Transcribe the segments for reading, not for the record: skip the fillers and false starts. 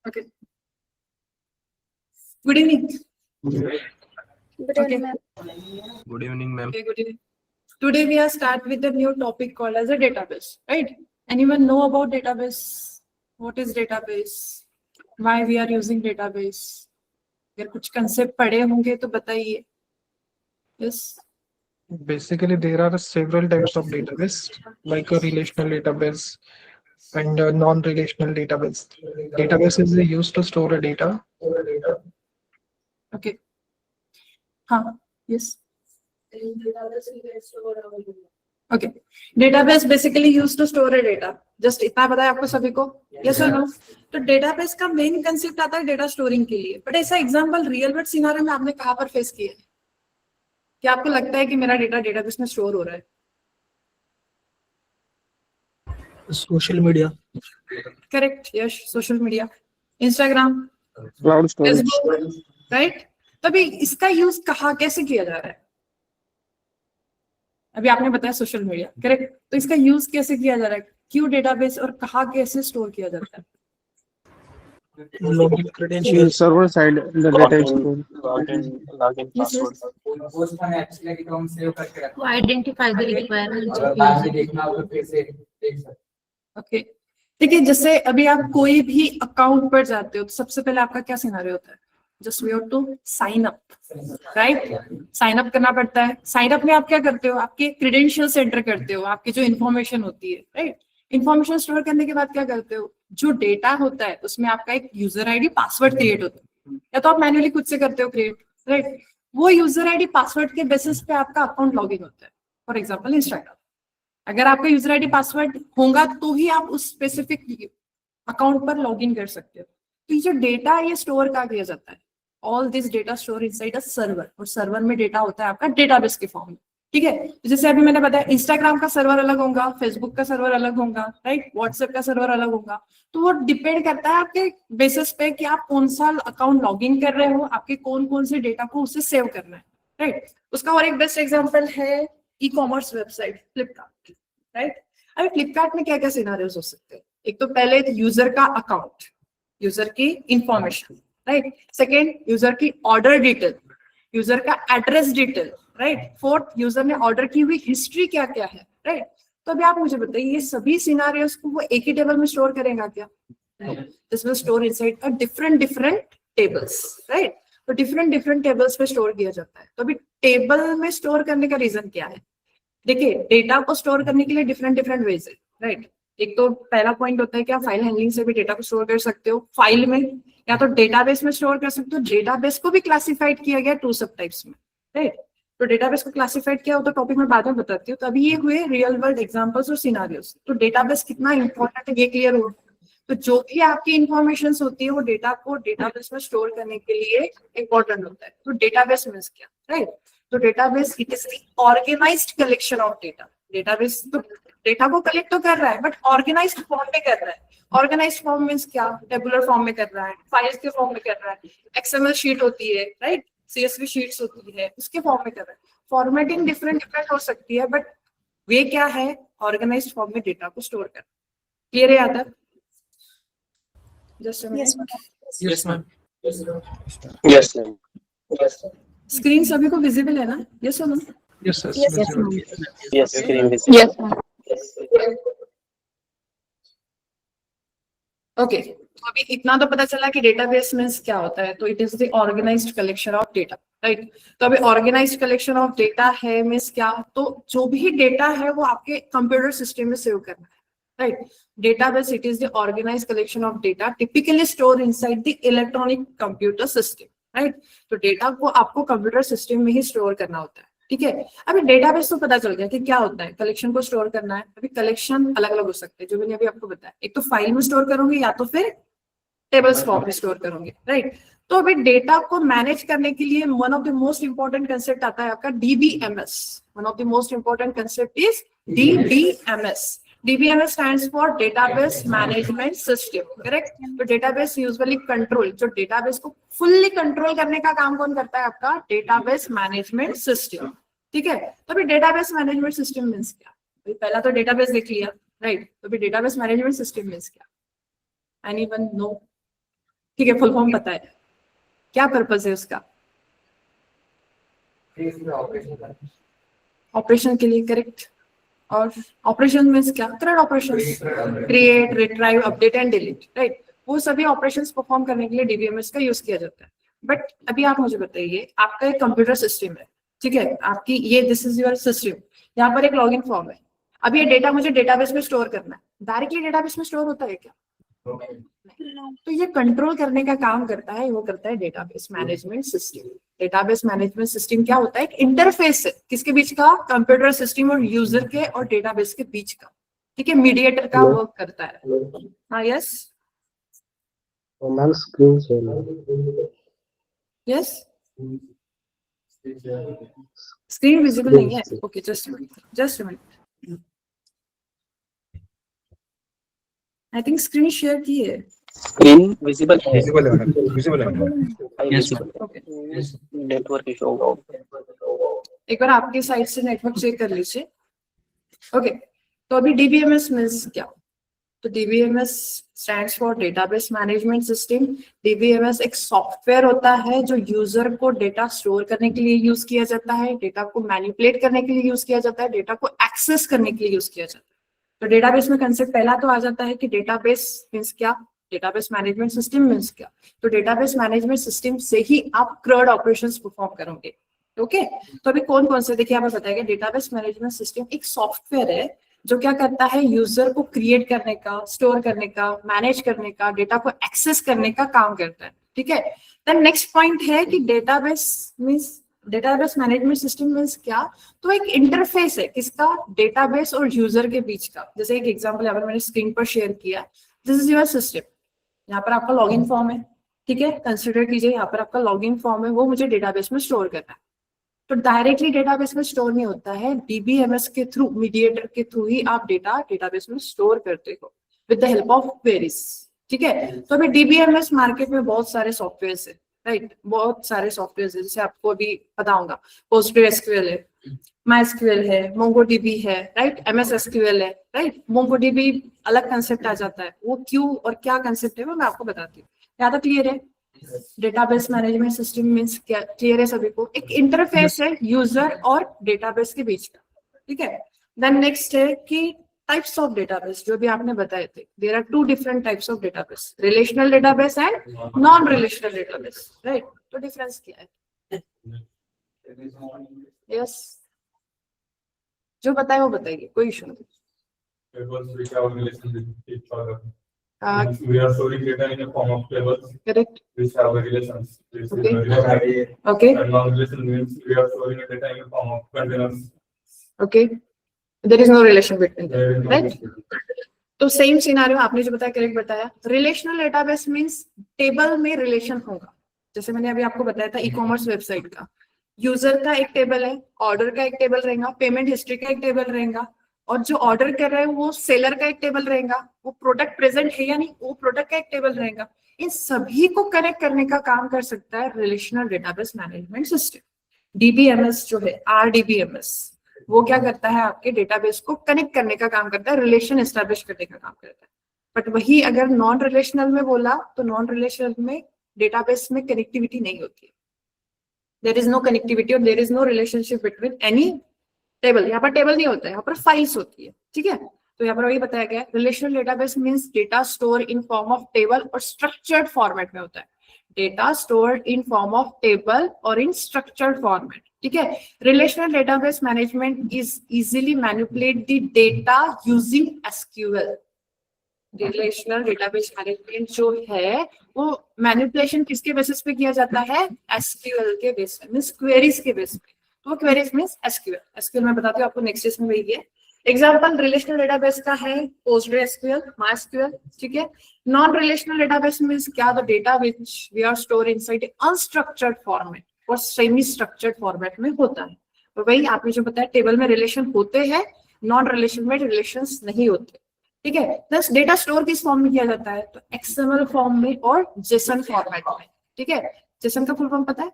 Okay. Good evening. Good Okay. evening, ma'am. Good evening, ma'am. Okay, good evening. Today we are start with a new topic called as a database, right? Anyone know about database? What is database? Why we are using database? अगर कुछ concept पढ़े होंगे तो बताइए. Yes. Basically, there are several types of database, like a relational database and a non-relational database. Database is used to store a data. Okay. हाँ. Yes. Okay. Database basically used to store a data. Just इतना पता है आपको सभी को? Yes or no? तो database का main concept आता है data storing के लिए. But ऐसा example real world scenario में आपने कहाँ पर face किया है? क्या आपको लगता है कि मेरा डेटा डेटाबेस में स्टोर हो रहा है? Social media. Correct. Yes, social media, Instagram, Cloud storage. Facebook, right? तभी इसका यूज कहाँ कैसे किया जा रहा है? अभी आपने बताया सोशल मीडिया, करेक्ट? तो इसका यूज कैसे किया जा रहा है? क्यों डेटाबेस और कहाँ कैसे स्टोर किया जाता है? Login credentials. Server side, the data is stored. Login Yes, yes. To identify the requirements of user. Okay. देखिए, जैसे अभी आप कोई भी अकाउंट पर जाते हो तो सबसे पहले आपका क्या सिनेरियो होता है? Just we have to sign up, right? Sign up करना पड़ता है. साइन अप में आप क्या करते हो? आपके क्रेडेंशियल्स एंटर करते हो, आपकी जो इन्फॉर्मेशन होती है, राइट? इन्फॉर्मेशन स्टोर करने के बाद क्या करते हो? जो डेटा होता है उसमें आपका एक यूजर आईडी पासवर्ड क्रिएट होता है, या तो आप मैन्युअली खुद से करते हो क्रिएट, राइट? वो यूजर आईडी पासवर्ड के बेसिस पे आपका अकाउंट लॉगिन होता है. फॉर एग्जाम्पल इंस्टाग्राम, अगर आपका यूजर आईडी पासवर्ड होगा तो ही आप उस स्पेसिफिक अकाउंट पर लॉगिन कर सकते हो. तो ये जो डेटा ये स्टोर कहाँ किया जाता है? All this data store inside a server, और सर्वर में डेटा होता है आपका डेटाबेस के फॉर्म में. ठीक है. जैसे अभी मैंने बताया इंस्टाग्राम का सर्वर अलग होगा, फेसबुक का सर्वर अलग होगा, राइट? व्हाट्सएप का सर्वर अलग होगा. तो वो डिपेंड करता है आपके बेसिस पे कि आप कौन सा अकाउंट लॉगिन कर रहे हो, आपके कौन कौन से डेटा को उससे सेव करना है, राइट? उसका और एक बेस्ट एग्जांपल है ई कॉमर्स वेबसाइट फ्लिपकार्ट, राइट? अभी फ्लिपकार्ट में क्या क्या सिनेरियोस हो सकते हैं? एक तो पहले यूजर का अकाउंट, यूजर की इंफॉर्मेशन, राइट? सेकेंड, यूजर की ऑर्डर डिटेल, यूजर का address detail, right? Fourth, user ने ऑर्डर की हुई हिस्ट्री क्या क्या है, राइट? तो अभी आप मुझे बताइए, ये सभी सिनेरियोस को वो एक ही टेबल में स्टोर करेगा क्या? This will store inside a different tables, right? तो डिफरेंट टेबल्स पे स्टोर किया जाता है. तो अभी टेबल में स्टोर करने का रीजन क्या है? देखिए, डेटा को स्टोर करने के लिए डिफरेंट वेज है, राइट? एक तो पहला पॉइंट होता है कि आप फाइल हैंडलिंग से भी डेटा को स्टोर कर सकते हो फाइल में, या तो डेटाबेस में स्टोर कर सकते हो. डेटाबेस को भी क्लासिफाइड किया गया 2 सब टाइप्स में, राइट? तो डेटाबेस को क्लासिफाइड किया हो तो टॉपिक में बाद में बताती हूँ. तो अभी ये हुए रियल वर्ल्ड एग्जांपल्स और सिनेरियोस. तो डेटाबेस कितना इंपॉर्टेंट है ये क्लियर हो. तो जो भी आपकी इंफॉर्मेशन होती है वो डेटा को डेटाबेस में स्टोर करने के लिए इंपॉर्टेंट होता है. तो डेटाबेस मींस क्या, राइट? तो database it is the organized collection of data. Database तो डेटा को कलेक्ट तो कर रहा है बट ऑर्गेनाइज्ड फॉर्म में कर रहा है. ऑर्गेनाइज्ड फॉर्म मींस क्या? टेबुलर फॉर्म में कर रहा है, फाइल्स के फॉर्म में कर रहा है, एक्सएमएल शीट होती है, राइट? सीएसवी शीट्स होती है, उसके फॉर्म में कर रहा है. फॉर्मेटिंग डिफरेंट हो सकती है बट वे क्या है? ऑर्गेनाइज्ड फॉर्म में डेटा को स्टोर कर. क्लियर है यहाँ तक? Just yes ma'am. Yes, ma'am. Screen सभी को विजिबल है ना? यस और no? Yes, yes. Yes, visible. Yes, screen visible. Yes, ma'am. Okay. तो अभी इतना तो पता चला कि डेटाबेस मींस क्या होता है. तो it is the organized collection of data, right? तो अभी ऑर्गेनाइज्ड कलेक्शन ऑफ डेटा है मींस क्या? तो जो भी डेटा है वो आपके कंप्यूटर सिस्टम में सेव करना है, right? Database it is the organized collection of data typically store inside the electronic computer system, right? तो डेटा को आपको कंप्यूटर सिस्टम में ही स्टोर करना होता है. ठीक है. अभी डेटाबेस तो पता चल गया कि क्या होता है, कलेक्शन को स्टोर करना है. अभी कलेक्शन अलग अलग हो सकते हैं जो मैंने अभी आपको बताया. एक तो फाइल में स्टोर करोगे या तो फिर टेबल्स फॉर्म में स्टोर करोगे, राइट? तो अभी डेटा को मैनेज करने के लिए one of the most important concept आता है आपका DBMS. One of the most important concept is DBMS. DBMS stands for Database Management System, correct? तो डेटाबेस यूजुअली कंट्रोल, जो डेटाबेस को फुल्ली कंट्रोल करने का काम कौन करता है? आपका डेटाबेस मैनेजमेंट सिस्टम. ठीक है. तो अभी डेटाबेस मैनेजमेंट सिस्टम मींस क्या? अभी पहला तो डेटाबेस देख लिया, राइट? तो अभी डेटाबेस मैनेजमेंट सिस्टम मींस क्या? Anyone know? ठीक है, फुल फॉर्म पता है, क्या पर्पस है उसका? ऑपरेशन के लिए, करेक्ट। और ऑपरेशन मीन्स क्या? Thread operation, create, retrieve, update and delete, right. वो सभी ऑपरेशंस परफॉर्म करने के लिए डीबीएमएस का यूज किया जाता है। बट अभी आप मुझे बताइए, आपका एक कंप्यूटर सिस्टम है, ठीक है, आपकी ये दिस इज योर सिस्टम, यहाँ पर एक लॉगिन फॉर्म है। अब ये डेटा मुझे डेटाबेस में स्टोर करना है, डायरेक्टली डेटाबेस में स्टोर होता है क्या? तो ये कंट्रोल करने का काम करता है, वो करता है database management system. Database management system क्या होता है? एक इंटरफेस है, किसके बीच का? कंप्यूटर सिस्टम और यूजर के और डेटाबेस के बीच का, ठीक है, मीडिएटर का वर्क करता है। हाँ, yes ma'am screen share yes, screen visible नहीं है, okay, just a minute, I think screen share की है। स्क्रीन विजिबल है, विजिबल है मैडम, विजिबल है Yes, ओके, नेटवर्क इशू होगा। एक बार आपकी साइड से नेटवर्क चेक कर लीजिए। ओके, तो अभी डीबीएमएस मींस क्या? तो DBMS stands for database management system. DBMS एक सॉफ्टवेयर होता है जो यूजर को डेटा स्टोर करने के लिए यूज किया जाता है, डेटा को मैनिपुलेट करने के लिए यूज किया जाता है, डेटा को एक्सेस करने के लिए यूज किया जाता है। तो डेटाबेस में कंसेप्ट पहला तो आ जाता है कि डेटाबेस मींस क्या, डेटाबेस मैनेजमेंट सिस्टम मींस क्या। तो डेटाबेस मैनेजमेंट सिस्टम से ही आप CRUD ऑपरेशंस परफॉर्म करोगे। ओके, तो अभी कौन कौन से देखिए, आप बताएंगे डेटाबेस मैनेजमेंट सिस्टम एक सॉफ्टवेयर है जो क्या करता है, यूजर को क्रिएट करने का, स्टोर करने का, मैनेज करने का, डेटा को एक्सेस करने का काम करता है, ठीक है। देन नेक्स्ट पॉइंट है कि database means, database management system means क्या? तो एक इंटरफेस है, किसका? डेटाबेस और यूजर के बीच का। जैसे एक एग्जांपल यहाँ पर मैंने स्क्रीन पर शेयर किया, दिस इज योर सिस्टम, यहाँ पर आपका लॉगिन फॉर्म है, ठीक है, कंसिडर कीजिए यहाँ पर आपका लॉगिन फॉर्म है, वो मुझे डेटाबेस में स्टोर करना है। तो डायरेक्टली डेटाबेस में स्टोर नहीं होता है, डीबीएमएस के थ्रू, मीडिएटर के थ्रू ही आप डेटा डेटाबेस में स्टोर करते हो with the help of queries, ठीक है। तो अभी डीबीएमएस मार्केट में बहुत सारे सॉफ्टवेयर है, राइट, बहुत सारे सॉफ्टवेयर है, जैसे आपको अभी पता होगा पोस्टग्रेसक्यूएल है, माइस्क्यूएल है, मोंगोडीबी है, राइट, एमएसएसक्यूएल है, राइट। मोंगोडीबी अलग कंसेप्ट आ जाता है, वो क्यों और क्या कंसेप्ट है वो मैं आपको बताती हूँ। यहाँ तक क्लियर है? डेटाबेस मैनेजमेंट सिस्टम मींस क्या, क्लियर है सभी को? एक इंटरफेस है यूजर और डेटाबेस के बीच का, ठीक है। देन नेक्स्ट है कि टाइप्स ऑफ डेटाबेस, जो भी आपने बताए थे, there are 2 different types of database, relational database and non relational database, right. तो डिफरेंस क्या है? यस, जो बताए वो बताइए, कोई इशू नहीं। We are storing data in a form of tables correct, which have a relations. Okay And non-relation means we are storing a data in a form of containers. Okay, there is no relation between There is them, no right. relation. तो same scenario आपने जो बताया, correct बताया। Relational database means table में relation होगा, जैसे मैंने अभी आपको बताया था ई कॉमर्स वेबसाइट का, यूजर का एक टेबल है, ऑर्डर का एक टेबल रहेगा, पेमेंट हिस्ट्री का एक टेबल रहेगा, और जो ऑर्डर कर रहे हैं वो सेलर का एक टेबल रहेगा, वो प्रोडक्ट प्रेजेंट है या नहीं वो प्रोडक्ट का एक टेबल रहेगा। इन सभी को कनेक्ट करने का काम कर सकता है relational database management system. DBMS जो है, आरडीबीएमएस, वो क्या करता है, आपके डेटाबेस को कनेक्ट करने का काम करता है, रिलेशन एस्टेब्लिश करने का काम करता है। बट वही अगर नॉन रिलेशनल में बोला तो नॉन रिलेशनल में डेटाबेस में कनेक्टिविटी नहीं होती है, देयर इज नो कनेक्टिविटी और there is no relationship between any table. यहाँ पर टेबल नहीं होता है, यहाँ पर फाइल्स होती है, ठीक है। तो यहाँ पर वही बताया गया, relational database means data store in form of table और स्ट्रक्चर्ड फॉर्मेट में होता है, data stored in form of table और इन स्ट्रक्चर्ड फॉर्मेट, ठीक है। Relational database management is easily manipulate the data using SQL. Relational database management जो है वो मैनिपुलेशन किसके बेसिस पे किया जाता है? एसक्यूएल के बेस पे, मींस क्वेरीज के बेस पे। तो क्वेरीज मींस एसक्यूएल। एसक्यूएल मैं बताती हूँ आपको नेक्स्ट इसमें वही है। एग्जांपल रिलेशनल डेटाबेस का है पोस्टग्रेसक्यूएल, माइस्क्यूएल, ठीक है। नॉन रिलेशनल डेटाबेस मींस क्या? The data which we are store inside unstructured format और सेमी स्ट्रक्चर्ड फॉर्मेट में होता है। तो वही आपने जो बताया, टेबल में रिलेशन होते हैं, नॉन रिलेशन में रिलेशंस नहीं होते, ठीक है। प्लस डेटा स्टोर किस फॉर्म में किया जाता है? तो एक्सएमएल फॉर्म में और जेसन फॉर्मेट में, ठीक है। जेसन का फुल फॉर्म पता है?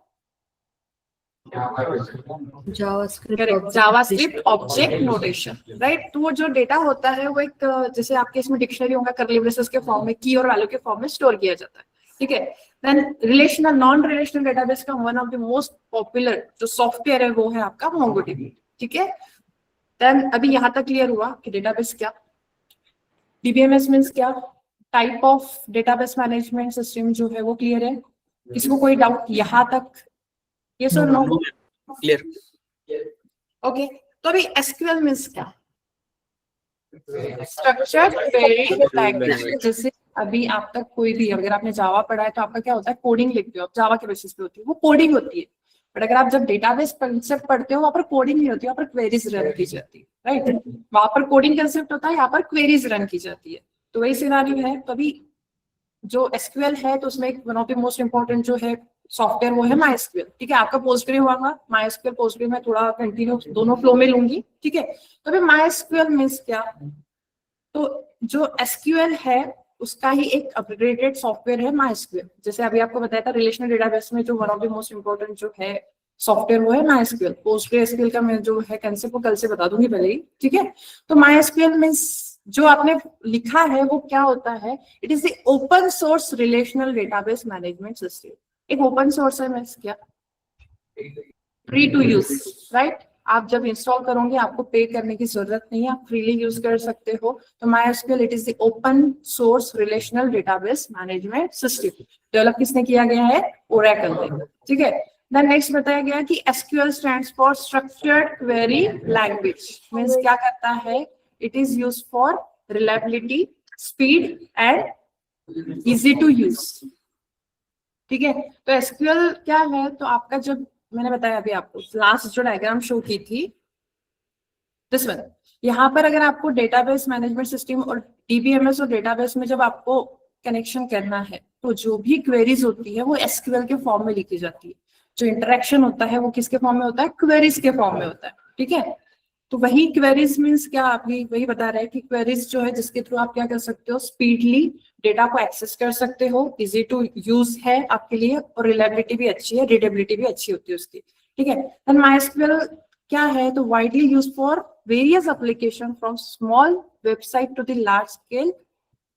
JavaScript object notation, right. तो वो जो डेटा होता है वो एक, जैसे आपके इसमें डिक्शनरी होगा, कर्ली ब्रेसेस के फॉर्म में, की और वैल्यू के फॉर्म में स्टोर किया जाता है। ठीक है। Then relational non relational database का one of the most popular जो सॉफ्टवेयर है वो है आपका MongoDB, ठीक है। देन अभी यहाँ तक क्लियर हुआ कि डेटाबेस क्या, DBMS मीन्स क्या, type of database management system जो है वो क्लियर है, किसी को कोई डाउट यहाँ तक? यस और नो? Clear. ओके, तो अभी SQL मीन्स क्या? Structured query language. जैसे अभी आप तक कोई भी, अगर आपने जावा पढ़ा है तो आपका क्या होता है, कोडिंग लिखते हो आप, जावा के बेसिस पे होती है वो कोडिंग होती है। बट अगर आप जब डेटाबेस कंसेप्ट पढ़ते हो वहां पर कोडिंग नहीं होती है, वहां पर क्वेरीज रन की जाती है, राइट। वहां पर कोडिंग कंसेप्ट होता है, यहाँ पर क्वेरीज रन की जाती है। तो वही सिनारियो है। तो अभी जो SQL है तो उसमें एक one of the most important जो है सॉफ्टवेयर वो है MySQL, ठीक है। आपका PostgreSQL हुआ, MySQL PostgreSQL में थोड़ा कंटिन्यू दोनों फ्लो में लूंगी, ठीक है। तो अभी MySQL मीन्स क्या, तो जो SQL है उसका ही एक अपग्रेडेड सॉफ्टवेयर है MySQL। जैसे अभी आपको बताया था रिलेशनल डेटाबेस में जो one of the most important जो है सॉफ्टवेयर वो है MySQL। PostgreSQL का मैं जो है कंसेप्ट वो कल से बता दूंगी पहले ही, ठीक है। तो MySQL मीन्स जो आपने लिखा है वो क्या होता है, it is the open source relational database management system. एक ओपन सोर्स है मीन्स क्या, फ्री टू यूज, राइट। आप जब इंस्टॉल करोगे आपको पे करने की जरूरत नहीं है, आप फ्रीली यूज कर सकते हो। तो MySQL it is the open source relational database management system. Develop किसने किया गया है, ओरेकल ने, ठीक है। देन नेक्स्ट बताया गया कि SQL stands for structured query language. Means क्या करता है, it is used for reliability, speed and easy to use, ठीक है। तो SQL क्या है, तो आपका जब मैंने बताया अभी आपको लास्ट जो डायग्राम शो की थी दिस वन, यहाँ पर अगर आपको डेटाबेस मैनेजमेंट सिस्टम और DBMS और डेटाबेस में जब आपको कनेक्शन करना है तो जो भी क्वेरीज होती है वो SQL के फॉर्म में लिखी जाती है। जो इंटरेक्शन होता है वो किसके फॉर्म में होता है, क्वेरीज के फॉर्म में होता है, ठीक है। तो वही क्वेरीज मीन्स क्या, अभी वही बता रहा है कि क्वेरीज जो है जिसके थ्रू आप क्या कर सकते हो, स्पीडली डेटा को एक्सेस कर सकते हो, इजी टू यूज है आपके लिए और रिलायबिलिटी भी अच्छी है, रीडेबिलिटी भी अच्छी होती है उसकी, ठीक है। एंड MySQL क्या है, तो widely use for various application from small website to the large scale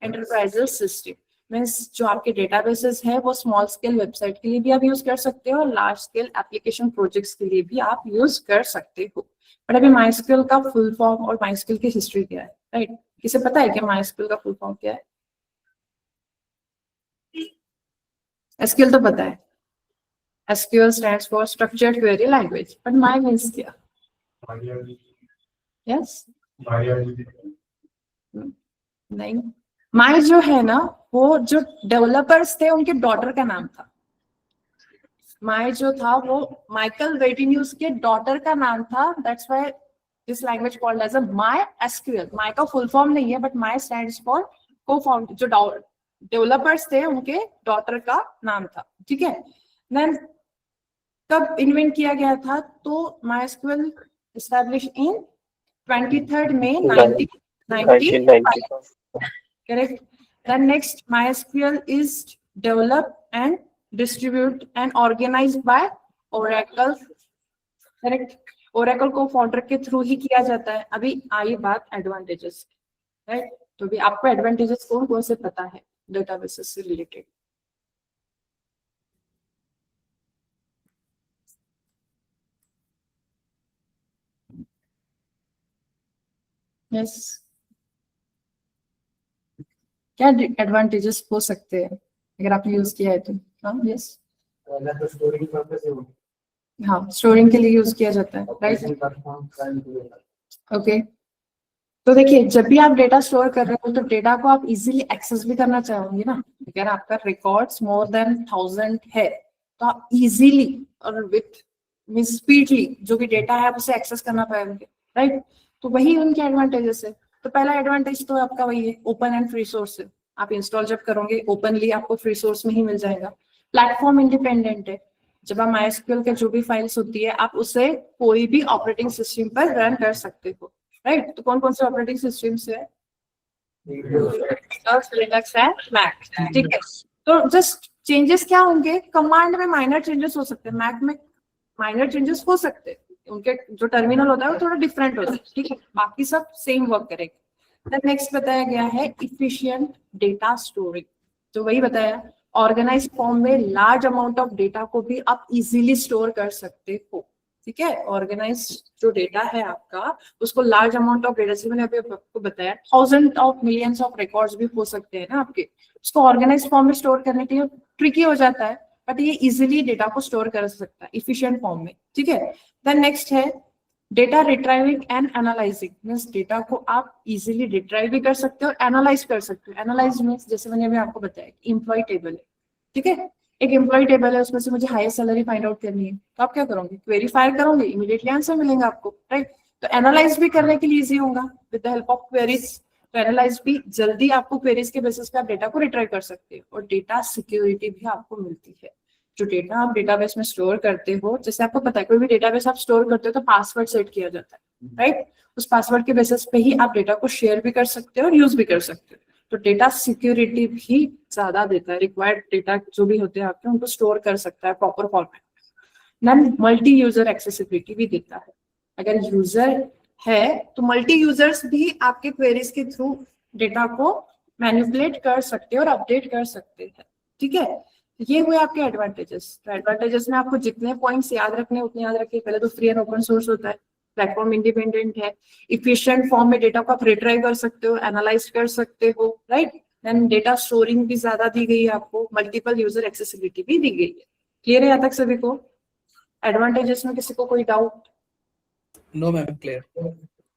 enterprises system. Means जो आपके डेटाबेसेस है वो स्मॉल स्केल वेबसाइट के लिए भी आप यूज कर सकते हो और लार्ज स्केल एप्लीकेशन प्रोजेक्ट्स के लिए भी आप यूज कर सकते हो। बट अभी MySQL का फुल फॉर्म और MySQL की हिस्ट्री क्या है, राइट। किसे पता है कि MySQL का फुल फॉर्म क्या है? SQL तो पता है, SQL stands for structured query language, but my means क्या? Yes? नहीं, my जो है ना वो जो डेवलपर्स थे उनके डॉटर का नाम था। My जो था वो माइकल वेटिन्यूज के डॉटर का नाम था, that's why this language called as a MySQL। My का फुल फॉर्म नहीं है but My stands for co-founder, जो डेवलपर्स थे उनके डॉटर का नाम था, ठीक है। देन कब इन्वेंट किया गया था, तो MySQL establish in 23 May 1995, correct. Then next MySQL is developed and distributed and organized by Oracle, correct. Oracle को फाउंडर के थ्रू ही किया जाता है। अभी आई बात एडवांटेजेस, राइट। तो भी आपको एडवांटेजेस कौन कौन से पता है डेटाबेसेस से रिलेटेड? यस, क्या एडवांटेजेस हो सकते हैं अगर आपने यूज किया है तो? हाँ, यस, हाँ, स्टोरिंग के लिए यूज किया जाता है, राइट। ओके, तो देखिए जब भी आप डेटा स्टोर कर रहे हो तो डेटा को आप इजीली एक्सेस भी करना चाहोगे ना। अगर आपका रिकॉर्ड्स मोर देन 1000 है तो आप इजीली और विथ मींस स्पीडली जो भी डेटा है आप उसे एक्सेस करना पाएंगे, राइट। तो वही उनके एडवांटेजेस है। तो पहला एडवांटेज तो आपका वही है, ओपन एंड फ्री सोर्स है। आप इंस्टॉल जब करोगे ओपनली आपको फ्री सोर्स में ही मिल जाएगा। प्लेटफॉर्म इंडिपेंडेंट है, जब आप MySQL के जो भी फाइल्स होती है आप उसे कोई भी ऑपरेटिंग सिस्टम पर रन कर सकते हो, राइट। तो कौन कौन से ऑपरेटिंग सिस्टम है? लिनक्स है, मैक, ठीक है। तो जस्ट चेंजेस क्या होंगे, कमांड में माइनर चेंजेस हो सकते हैं, मैक में माइनर चेंजेस हो सकते हैं, उनके जो टर्मिनल होता है वो थोड़ा डिफरेंट होता है, ठीक है। बाकी सब सेम वर्क करेगा। नेक्स्ट बताया गया है इफिशिएंट डेटा स्टोरिंग, तो वही बताया ऑर्गेनाइज फॉर्म में लार्ज अमाउंट ऑफ डेटा को भी आप इजीली स्टोर कर सकते हो, ठीक है। ऑर्गेनाइज जो डेटा है आपका, उसको लार्ज अमाउंट ऑफ डेटा, जैसे मैंने अभी आपको बताया, thousand of millions of records भी हो सकते हैं ना आपके, उसको ऑर्गेनाइज फॉर्म में स्टोर करने के लिए ट्रिकी हो जाता है, बट ये इजीली डेटा को स्टोर कर सकता है इफिशिएंट फॉर्म में, ठीक है। देन नेक्स्ट है data retrieving and analysing, means data को आप इजीली रिट्राइव भी कर सकते हो और एनालाइज कर सकते हो। एनालाइज मीन्स जैसे मैंने अभी आपको बताया एम्प्लॉय टेबल है, ठीक है, एक एम्प्लॉय टेबल है, उसमें से मुझे हाईएस्ट सैलरी फाइंड आउट करनी है, तो आप क्या करोगे, क्वेरी फायर करोगे, इमीडिएटली आंसर मिलेगा आपको, राइट। तो एनालाइज भी करने के लिए इजी होगा with the help of queries, तो एनालाइज भी जल्दी आपको क्वेरीज के बेसिस पे आप डेटा को रिट्राइव कर सकते हो, और डेटा सिक्योरिटी भी आपको मिलती है। जो डेटा आप डेटाबेस में स्टोर करते हो, जैसे आपको पता है कोई भी डेटाबेस आप स्टोर करते हो तो पासवर्ड सेट किया जाता है, राइट, उस पासवर्ड के बेसिस पे ही आप डेटा को शेयर भी कर सकते हो और यूज भी कर सकते हो। तो डेटा सिक्योरिटी भी ज्यादा देता है, रिक्वायर्ड डेटा जो भी होते हैं आपके उनको स्टोर कर सकता है प्रॉपर फॉर्मेट में। देन मल्टी यूजर एक्सेसिबिलिटी भी देता है, अगर यूजर है तो मल्टी यूजर्स भी आपके क्वेरीज के थ्रू डेटा को मैनिपुलेट कर सकते हैं और अपडेट कर सकते हैं, ठीक है। ये हुए आपके एडवांटेजेस। तो एडवांटेजेस में आपको जितने पॉइंट्स याद रखने उतने याद रखिए। पहले तो फ्री एंड ओपन सोर्स होता है, प्लेटफॉर्म इंडिपेंडेंट है, इफिशिएंट फॉर्म में डेटा को आप रिट्राइव कर सकते हो, एनालाइज कर सकते हो, राइट। देन डेटा स्टोरिंग भी ज्यादा दी गई है आपको, मल्टीपल यूजर एक्सेसिबिलिटी भी दी गई है। क्लियर है यहाँ तक सभी को? एडवांटेजेस में किसी को कोई doubt? No, ma'am, clear.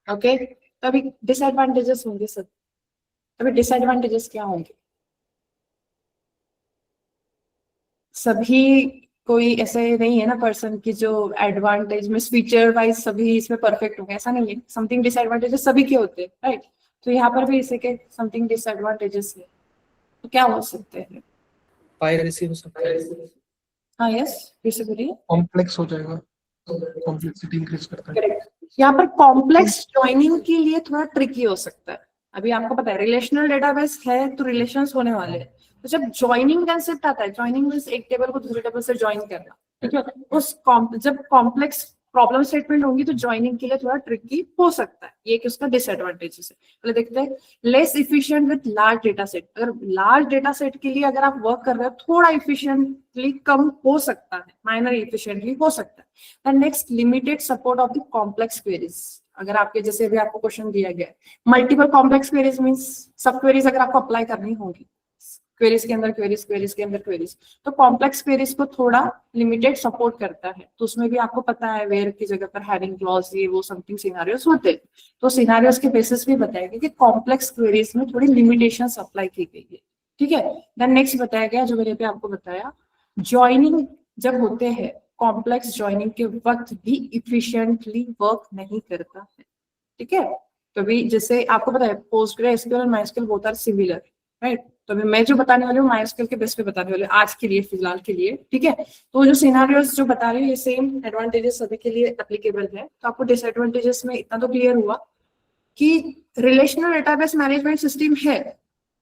Okay, तो अभी डिसएडवांटेजेस होंगे सब। अभी डिसएडवांटेजेस क्या होंगे? सभी कोई ऐसे नहीं है ना पर्सन की जो एडवांटेज में फीचर वाइज सभी इसमें परफेक्ट होंगे, ऐसा नहीं है। समथिंग डिसएडवांटेजेस सभी के होते हैं, राइट। तो यहाँ पर भी इसे के समथिंग डिसएडवांटेजेस है, तो क्या हो सकते हैं? Piracy हो सकता है. हाँ, यस, फिर बोलिए। कॉम्प्लेक्स हो जाएगा, कॉम्प्लेक्सिटी इंक्रीज करता है। करेक्ट। यहाँ पर कॉम्प्लेक्स ज्वाइनिंग के लिए थोड़ा ट्रिकी हो सकता है। अभी आपको पता है रिलेशनल डेटाबेस है तो रिलेशंस होने वाले हैं, तो जब ज्वाइनिंग कंसेप्ट आता है, ज्वाइनिंग मींस एक टेबल को दूसरे टेबल से ज्वाइन करना, ठीक है। जब कॉम्प्लेक्स प्रॉब्लम स्टेटमेंट होंगी तो ज्वाइनिंग के लिए थोड़ा ट्रिकी हो सकता है। ये उसका डिसएडवांटेजेस है। पहले देखते हैं, less efficient with large data set. अगर लार्ज डेटा सेट के लिए अगर आप वर्क कर रहे हो, थोड़ा इफिशिएंटली कम हो सकता है, माइनर इफिशिएंटली हो सकता है। Next, limited support of the complex queries. अगर आपके जैसे अभी आपको क्वेश्चन दिया गया है, मल्टीपल कॉम्प्लेक्स क्वेरीज मींस सब क्वेरीज अगर आपको अप्लाई करनी होगी, क्वेरीज के अंदर क्वेरीज, क्वेरीज के अंदर क्वेरीज, तो कॉम्प्लेक्स क्वेरीज को थोड़ा लिमिटेड सपोर्ट करता है। तो उसमें भी आपको पता है वेयर की जगह पर हैविंग क्लॉज, ये वो समथिंग सिनेरियोस होते हैं, तो सिनेरियोस के बेसिस पे बताया गया कि कॉम्प्लेक्स क्वेरीज में थोड़ी लिमिटेशंस अप्लाई की गई है, ठीक है। देन नेक्स्ट बताया गया, जो मैंने पे आपको बताया, ज्वाइनिंग जब होते हैं, कॉम्प्लेक्स ज्वाइनिंग के वक्त भी इफिशिएंटली वर्क नहीं करता है, ठीक है। तो अभी जैसे आपको पता है पोस्टग्रेसक्यूएल और MySQL both are similar, right. तो अभी मैं जो बताने वाली हूँ माइस्क्यूएल के बेस पे बताने वाली हूँ आज के लिए, फिलहाल के लिए, ठीक है। तो जो सिनेरियोस जो बता रही हूँ ये सेम एडवांटेजेस सभी के लिए एप्लीकेबल है। तो आपको डिसएडवांटेजेस में इतना तो क्लियर हुआ कि रिलेशनल डेटाबेस मैनेजमेंट सिस्टम है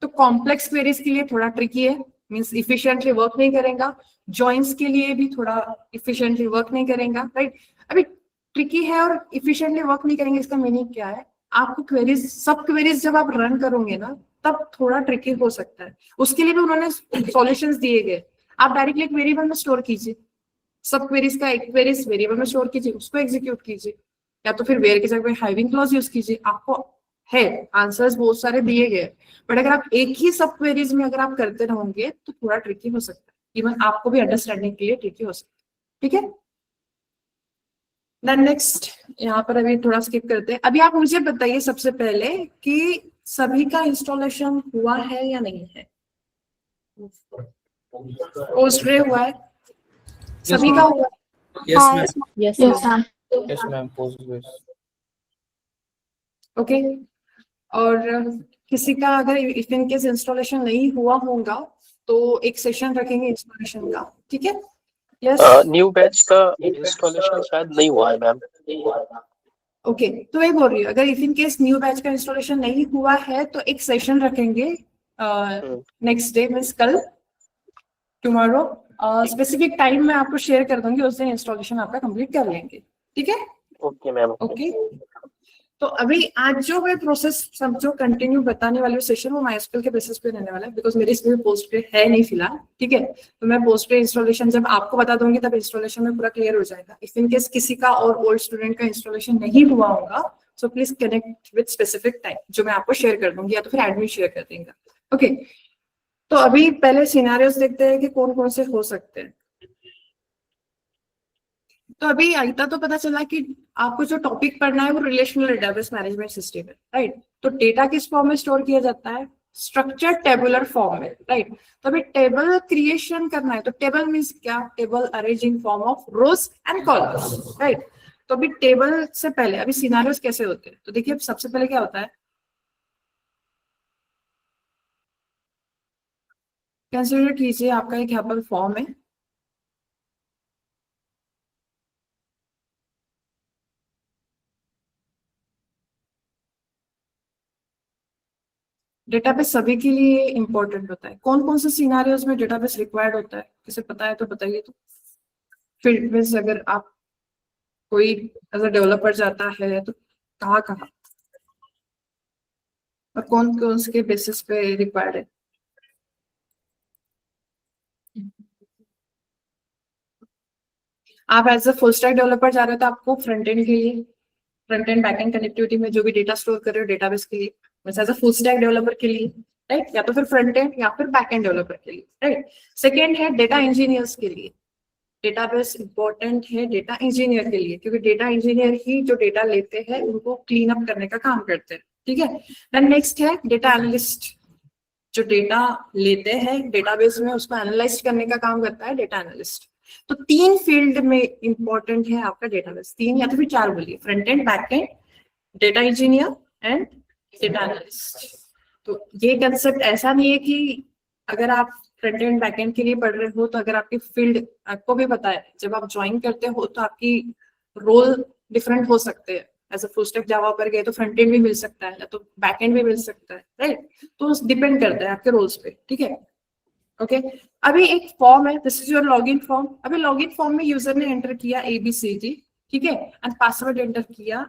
तो कॉम्प्लेक्स क्वेरीज के लिए थोड़ा ट्रिकी है, मींस इफिशिएंटली वर्क नहीं करेगा। जॉइंस के लिए भी थोड़ा इफिशिएंटली वर्क नहीं करेगा, राइट। अभी ट्रिकी है और इफिशिएंटली वर्क नहीं करेंगे, इसका मीनिंग क्या है? आपको क्वेरीज, सब क्वेरीज जब आप रन करोगे ना तब थोड़ा ट्रिकी हो सकता है। उसके लिए भी उन्होंने सॉल्यूशंस दिए गए। आप डायरेक्टली एक वेरिएबल में स्टोर कीजिए, सब क्वेरीज का एक क्वेरीज वेरिएबल में स्टोर कीजिए, उसको एग्जीक्यूट कीजिए, या तो फिर वेयर की जगह पे हैविंग क्लॉज यूज कीजिए। आपको है आंसर्स बहुत सारे दिए गए, बट अगर आप एक ही सब क्वेरीज में अगर आप करते रहोगे तो थोड़ा ट्रिकी हो सकता है, इवन आपको भी अंडरस्टैंडिंग के लिए ट्रिकी हो सकता है, ठीक है। देन नेक्स्ट, यहाँ पर अभी थोड़ा स्किप करते हैं। अभी आप मुझे बताइए सबसे पहले कि सभी का इंस्टॉलेशन हुआ है या नहीं है? पोस्टग्रे हुआ है सभी का? हुआ Yes, ma'am. Yes, ma'am. Yes, ma'am. Postgres. Okay. और किसी का अगर इफ इन केस इंस्टॉलेशन नहीं हुआ होगा तो एक सेशन रखेंगे इंस्टॉलेशन का, ठीक है। यस, न्यू बैच का इंस्टॉलेशन शायद नहीं हुआ है मैम। ओके। तो मैं बोल रही हूँ अगर if in case new batch का इंस्टॉलेशन नहीं हुआ है तो एक सेशन रखेंगे नेक्स्ट डे, मीन्स कल, टुमारो। स्पेसिफिक टाइम में आपको शेयर कर दूंगी, उस दिन इंस्टॉलेशन आपका कंप्लीट कर लेंगे, ठीक है। Okay ma'am. ओके, तो अभी आज जो मैं प्रोसेस सब जो कंटिन्यू बताने वाली सेशन वो MySQL के बेसिस पे रहने वाला है, बिकॉज मेरे इसमें पोस्ट पे है नहीं फिलहाल, ठीक है। तो मैं पोस्ट पे इंस्टॉलेशन जब आपको बता दूंगी तब इंस्टॉलेशन में पूरा क्लियर हो जाएगा। इफ इन केस किसी का और ओल्ड स्टूडेंट का इंस्टॉलेशन नहीं हुआ होगा so please connect with specific time, जो मैं आपको शेयर कर दूंगी या तो फिर एडमिन शेयर कर देंगे। ओके, तो अभी पहले सिनेरियोस देखते हैं कि कौन कौन से हो सकते हैं। तो अभी इतना तो पता चला कि आपको जो टॉपिक पढ़ना है वो रिलेशनल डेटाबेस मैनेजमेंट सिस्टम है, राइट। तो डेटा किस फॉर्म में स्टोर किया जाता है? स्ट्रक्चर्ड टेबुलर फॉर्म में, राइट। तो अभी टेबल क्रिएशन करना है, तो टेबल मीन्स क्या? Table arrange in form of rose and columns, right. तो अभी टेबल से पहले अभी सिनेरियोस कैसे होते हैं, तो देखिए सबसे पहले क्या होता है, कंसिडर कीजिए आपका एक यहाँ पर फॉर्म है, डेटाबेस सभी के लिए इंपॉर्टेंट होता है। कौन कौन से सिनेरियोज में डेटाबेस रिक्वायर्ड होता है, किसे पता है तो बताइए। तो फील्ड में अगर आप कोई एज अ डेवलपर जाता है तो कहाँ कहाँ और कौन कौन से बेसिस पे रिक्वायर्ड है? आप as a full stack developer जा रहे हो तो आपको फ्रंट एंड के लिए, front end back end connectivity में जो भी डेटा स्टोर कर रहे हो डेटाबेस के लिए, वैसे as a full stack developer के लिए, राइट, या तो फिर फ्रंट एंड या फिर बैक एंड डेवलपर के लिए, राइट। सेकेंड है डेटा इंजीनियर्स के लिए, डेटाबेस इंपॉर्टेंट है डेटा इंजीनियर के लिए, क्योंकि डेटा इंजीनियर ही जो डेटा लेते हैं उनको क्लीन अप करने का काम करते हैं, ठीक है। देन नेक्स्ट है डेटा एनालिस्ट, जो डेटा लेते हैं डेटाबेस में उसको एनालाइज करने का काम करता है डेटा एनालिस्ट। तो तीन फील्ड में इंपॉर्टेंट है आपका डेटाबेस, तीन या तो फिर चार बोलिए, front end, back and, data engineer and data analyst. तो ये कंसेप्ट ऐसा नहीं है कि अगर आप फ्रंट एंड बैक एंड के लिए पढ़ रहे हो तो अगर आपकी फील्ड, आपको भी पता है जब आप ज्वाइन करते हो तो आपकी रोल डिफरेंट हो सकते हैं। As a full stack Java पर गए तो फ्रंट एंड भी मिल सकता है या तो बैक एंड भी मिल सकता है, राइट। तो डिपेंड करता है आपके रोल्स पे, ठीक है। ओके, अभी एक फॉर्म है, this is your login form. अभी लॉगिन फॉर्म में यूजर ने एंटर किया ABCD, ठीक है, एंड पासवर्ड एंटर किया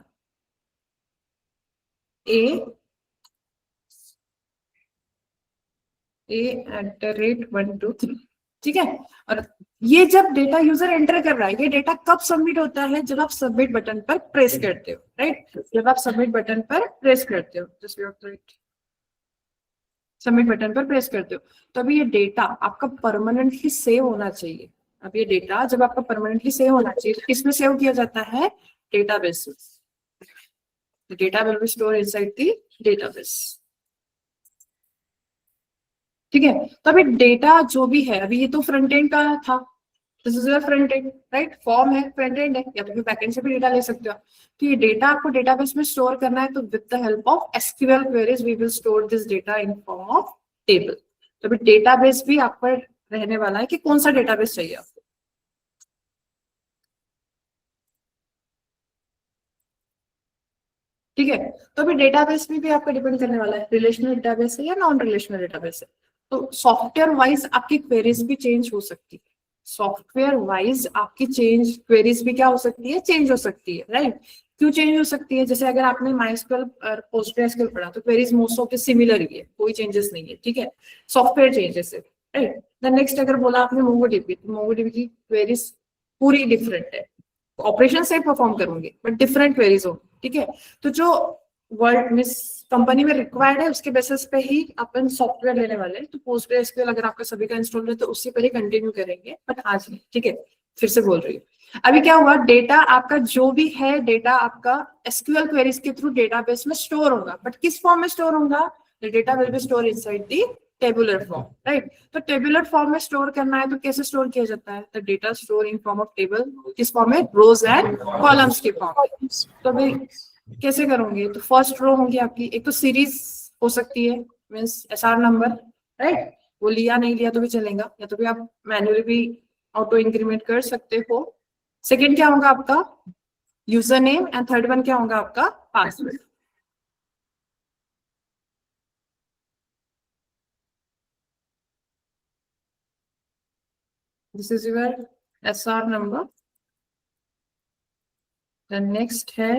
A@123, ठीक है। और ये जब डेटा यूजर एंटर कर रहा है, ये डेटा कब सबमिट होता है? जब आप सबमिट बटन पर प्रेस करते हो, राइट। जब आप सबमिट बटन पर प्रेस करते हो, सबमिट बटन पर प्रेस करते हो, तो अभी ये डेटा आपका परमानेंटली सेव होना चाहिए। अब ये डेटा जब आपका परमानेंटली सेव होना चाहिए तो किसमें सेव किया जाता है? Database. Data will be store inside the database, ठीक है। तो अभी डेटा जो भी है, अभी ये तो फ्रंट एंड का था, this is your front end, right. Form है, फ्रंट एंड है, या तो फिर बैक एंड से भी डेटा ले सकते हो। तो ये डेटा आपको डेटाबेस में स्टोर करना है, तो with the help of SQL queries we will store this data in form of table. तो अभी डेटाबेस भी आप पर रहने वाला है कि कौन सा डेटाबेस चाहिए आपको, ठीक है। तो अभी डेटाबेस में भी आपका डिपेंड करने वाला है, रिलेशनल डेटाबेस है या नॉन रिलेशनल डेटाबेस है। तो सॉफ्टवेयर वाइज आपकी क्वेरीज भी चेंज हो सकती है, सॉफ्टवेयर वाइज आपकी क्वेरीज भी क्या हो सकती है? चेंज हो सकती है, राइट। क्यों चेंज हो सकती है? जैसे अगर आपने MySQL और PostgreSQL पढ़ा तो queries most of the similar ही है, कोई चेंजेस नहीं है, ठीक है। सॉफ्टवेयर चेंजेस है, राइट। देन नेक्स्ट अगर बोला आपने MongoDB, तो MongoDB की क्वेरीज पूरी डिफरेंट है, ऑपरेशन से परफॉर्म करूंगी बट डिफरेंट क्वेरीज होंगी, ठीक है। तो जो वर्ल्ड मिस कंपनी में रिक्वायर्ड है उसके बेसिस पे ही अपन सॉफ्टवेयर लेने वाले हैं। तो PostgreSQL अगर आपका सभी का इंस्टॉल है तो उसी पर ही कंटिन्यू करेंगे, बट आज नहीं, ठीक है। फिर से बोल रही हूँ, अभी क्या हुआ, डेटा आपका जो भी है, डेटा आपका SQL क्वेरीज के थ्रू डेटाबेस में स्टोर होगा, बट किस फॉर्म में स्टोर होगा? The data will be store inside the tabular form, right. तो टेबुलर फॉर्म में स्टोर करना है तो कैसे स्टोर किया जाता है? The data store in form of table, किस फॉर्म में? रोज एंड कॉलम्स के फॉर्म। तो भाई कैसे करोगे? तो फर्स्ट रो होंगी आपकी, एक तो सीरीज हो सकती है, मीन्स SR नंबर, राइट, वो लिया नहीं लिया तो भी चलेगा, या तो भी आप मैन्युअली भी ऑटो इंक्रीमेंट कर सकते हो। सेकेंड क्या होगा आपका? User name, and third one क्या होगा आपका? Password. This is your SR number. Then next है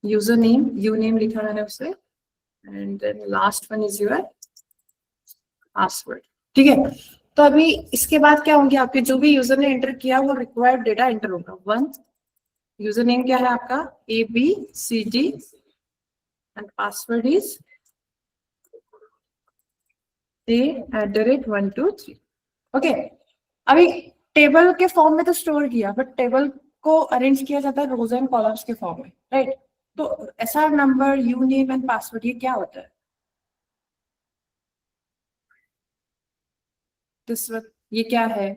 यूजर नेम, यू नेम लिखा मैंने उसे, and then last one is your password. ठीक है, तो अभी इसके बाद क्या होंगे आपके जो भी यूजर ने एंटर किया वो रिक्वायर्ड डेटा एंटर होगा। वन यूजर नेम क्या है आपका ABCD and password is A@123। Okay, अभी टेबल के फॉर्म में तो स्टोर किया, बट टेबल को अरेंज किया जाता है रोज एंड कॉलम्स के फॉर्म में, राइट? तो SR number, you name and password ये क्या होता है? इस वक्त ये क्या है?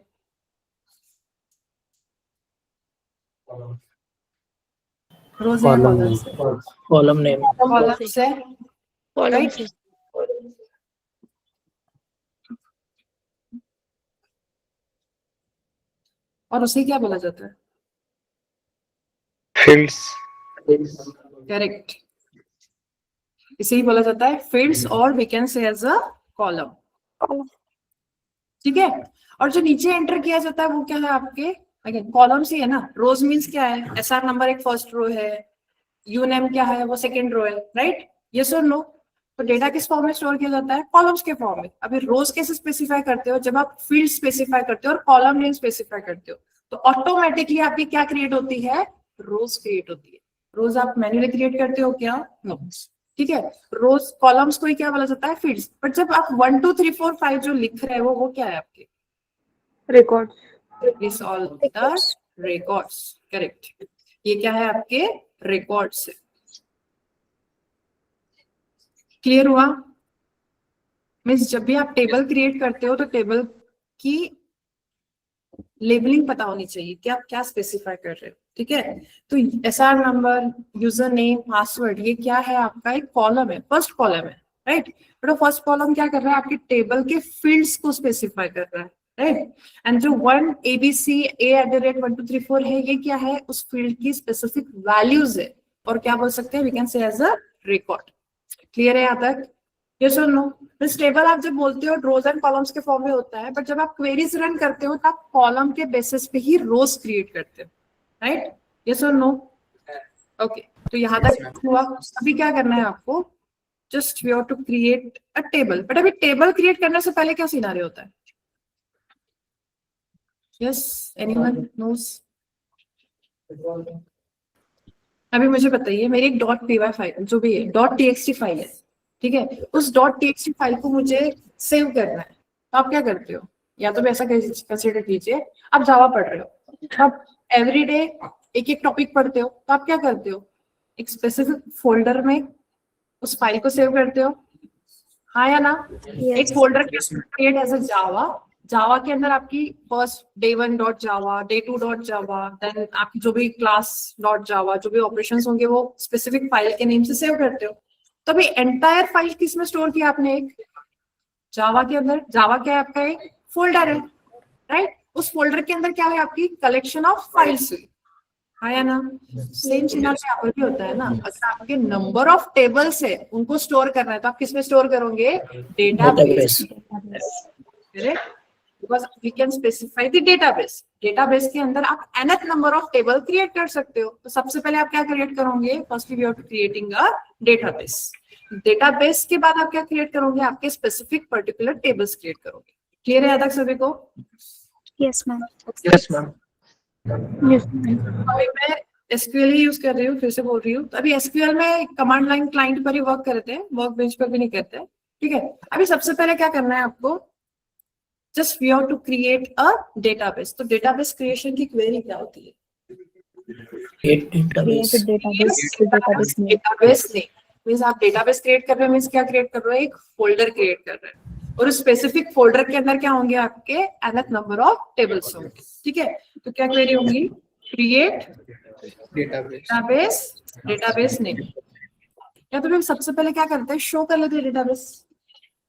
Rows and columns, column name. Columns है, राइट? और उसे क्या बोला जाता है? फील्ड्स। करेक्ट, इसे ही बोला जाता है फील्ड्स, और we can say as a column. ठीक है, और जो नीचे एंटर किया जाता है वो क्या है आपके? अगेन कॉलम्स ही है ना। रोज मींस क्या है? SR नंबर एक फर्स्ट रो है, यू नेम क्या है वो सेकंड रो है, राइट? यस और नो? तो डेटा किस फॉर्म में स्टोर किया जाता है? कॉलम्स के फॉर्म में। अभी रोज कैसे स्पेसिफाई करते हो? जब आप फील्ड स्पेसिफाई करते हो और कॉलम नेम स्पेसिफाई करते हो, तो ऑटोमेटिकली आपकी क्या क्रिएट होती है? रोज क्रिएट होती है। रोज आप मैन्युअली क्रिएट करते हो क्या? नो। ठीक है, रोज कॉलम्स को ही क्या बोला जाता है? फील्ड्स। बट जब आप 1 2 3 4 5 जो लिख रहे हो वो क्या है आपके? Record. Is all the records. Correct, ये क्या है आपके? रिकॉर्ड्स। क्लियर हुआ? मीन्स जब भी आप टेबल क्रिएट करते हो तो टेबल की लेबलिंग पता होनी चाहिए कि आप क्या स्पेसिफाई कर रहे हो। ठीक है, तो SR number, user name, password ये क्या है आपका? एक कॉलम है, फर्स्ट कॉलम है, राइट? बट फर्स्ट कॉलम क्या कर रहा है? आपके टेबल के फील्ड्स को स्पेसिफाई कर रहा है, राइट? एंड जो 1 ABC A@1234 है ये क्या है? उस फील्ड की स्पेसिफिक वैल्यूज है, और क्या बोल सकते हैं? We can say as a record. Clear है यहाँ तक? यस और नो? इस टेबल आप जब बोलते हो रोज एंड कॉलम्स के फॉर्म में होता है, बट जब आप क्वेरीज रन करते हो तो आप कॉलम के बेसिस पे ही रोज क्रिएट करते हो, राइट? यस और नो? ओके, तो यहाँ तक हुआ। अभी क्या करना है आपको? Just we have to create a table. But अभी टेबल क्रिएट करने से पहले क्या सिनेरियो होता है? Yes, anyone knows? अभी मुझे बताइए, मेरी एक .py फाइल जो भी है, .txt फाइल है, ठीक है? उस .txt फाइल को मुझे सेव करना है, तो आप क्या करते हो? या तो ऐसा कंसिडर कीजिए, आप जावा पढ़ रहे हो, आप एवरीडे एक एक टॉपिक पढ़ते हो, तो आप क्या करते हो? एक स्पेसिफिक फोल्डर में उस फाइल को सेव करते हो, हाँ या ना? एक फोल्डर क्रिएट एज अ जावा के अंदर आपकी फर्स्ट day1.java, day2.java, देन आपकी जो भी class.java, जो भी ऑपरेशंस होंगे वो स्पेसिफिक फाइल के नेम से सेव करते हो। तो अभी एंटायर फाइल किस में स्टोर किया आपने? एक जावा के अंदर। जावा क्या है आपका? एक फोल्डर है, राइट? उस फोल्डर के अंदर क्या है? आपकी कलेक्शन ऑफ फाइल्स, हाँ या ना? सेम सिनारियो यहाँ पर भी होता है ना। अगर आपके नंबर ऑफ टेबल्स है उनको स्टोर करना है तो आप किस में स्टोर करोगे? Database. Because we can specify the database. Database के अंदर आप nth number of table create कर सकते हो। तो सबसे पहले आप क्या क्रिएट करोगे? Firstly we are creating a database. Database के बाद आप क्या क्रिएट करोगे? आपके स्पेसिफिक पर्टिकुलर टेबल्स क्रिएट करोगे। क्लियर है यहाँ तक सभी को? Yes ma'am. Yes, ma'am. Yes ma'am. अभी मैं SQL ही यूज कर रही हूँ, फिर से बोल रही हूँ। तो अभी SQL में कमांड लाइन क्लाइंट पर ही वर्क करते हैं, वर्क बेंच पर भी नहीं करते हैं, ठीक है? अभी सबसे पहले क्या करना है आपको? Just we have to create a database. तो database creation की query क्या होती है? डेटाबेस database नहीं, means आप database create कर रहे हो, means क्या create कर रहे हो? एक folder create कर रहे हो, और उस specific folder के अंदर क्या होंगे? आपके nth number of tables होंगे, ठीक है? तो क्या query होंगी? Create database name। या तो फिर सबसे पहले क्या करते हैं? शो कर लेते हैं database।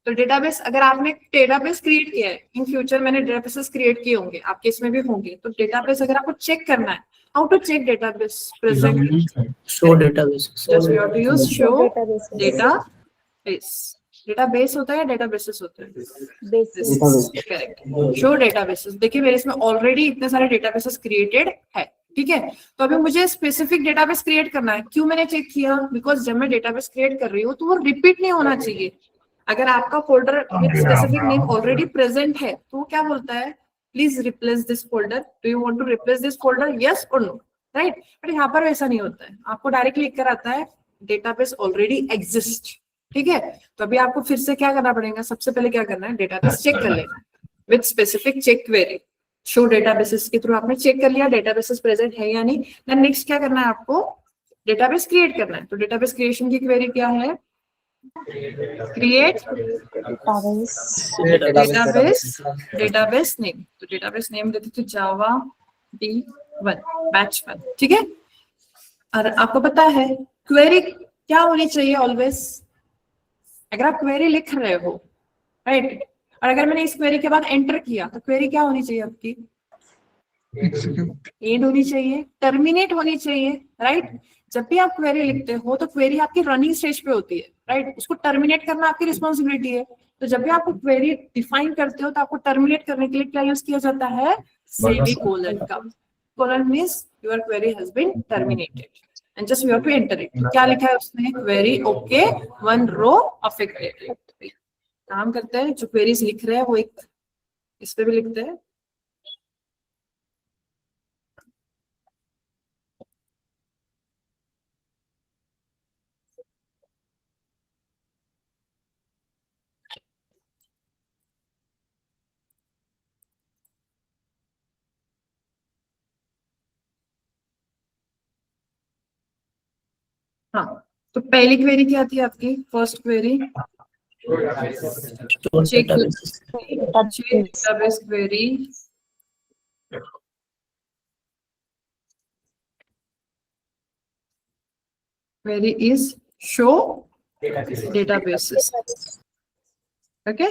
तो डेटाबेस, अगर आपने डेटाबेस क्रिएट किया है, इन फ्यूचर मैंने डेटाबेसेस क्रिएट किए होंगे, आपके इसमें भी होंगे, तो डेटाबेस अगर आपको चेक करना है, how to check database present? Show database. Just we have to use show database. Database होता है, डेटाबेसेस होते हैं, करेक्ट? Show databases. देखिए मेरे इसमें ऑलरेडी इतने सारे डेटाबेसेस क्रिएटेड है, ठीक है। तो अभी मुझे स्पेसिफिक डेटाबेस क्रिएट करना है। क्यों मैंने चेक किया? बिकॉज जब मैं डेटाबेस क्रिएट कर रही हूँ तो वो रिपीट नहीं होना चाहिए। अगर आपका folder with specific name already present है तो वो क्या बोलता है, please replace this folder, do you want to replace this folder, yes और नो, राइट। बट यहाँ पर वैसा नहीं होता है, आपको डायरेक्टली लिख कर आता है डेटाबेस ऑलरेडी एग्जिस्ट। ठीक है, तो अभी आपको फिर से क्या करना पड़ेगा, सबसे पहले क्या करना है, डेटाबेस चेक कर लेना है with specific check query. Show databases के थ्रू आपने चेक कर लिया डेटाबेसेस प्रेजेंट है या नहीं। देन नेक्स्ट क्या करना है, आपको डेटाबेस क्रिएट करना है। तो डेटाबेस क्रिएशन की क्वेरी क्या है, क्रिएट डेटाबेस नेम। तो डेटाबेस नेम देते थे जावा D1 बैच 1, ठीक है। और आपको पता है क्वेरी क्या होनी चाहिए ऑलवेज, अगर आप क्वेरी लिख रहे हो, राइट, और अगर मैंने इस क्वेरी के बाद एंटर किया तो क्वेरी क्या होनी चाहिए आपकी, Execute. एंड होनी चाहिए, टर्मिनेट होनी चाहिए, राइट। जब भी आप क्वेरी लिखते हो तो क्वेरी आपकी रनिंग स्टेज पे होती है, राइट, उसको टर्मिनेट करना आपकी रिस्पॉन्सिबिलिटी है। तो जब भी आप क्वेरी डिफाइन करते हो तो आपको टर्मिनेट करने के लिए क्या यूज किया जाता है, सेमीकोलन का। Colon means your query has been terminated and just you have to enter it. क्या लिखा है उसने, क्वेरी ओके 1 रो अफेक्टेड। काम करते हैं, जो क्वेरीज लिख रहे हैं वो एक इस पे भी लिखते हैं। हाँ, तो पहली क्वेरी क्या थी आपकी, first query Store check databases. database query is show databases, okay,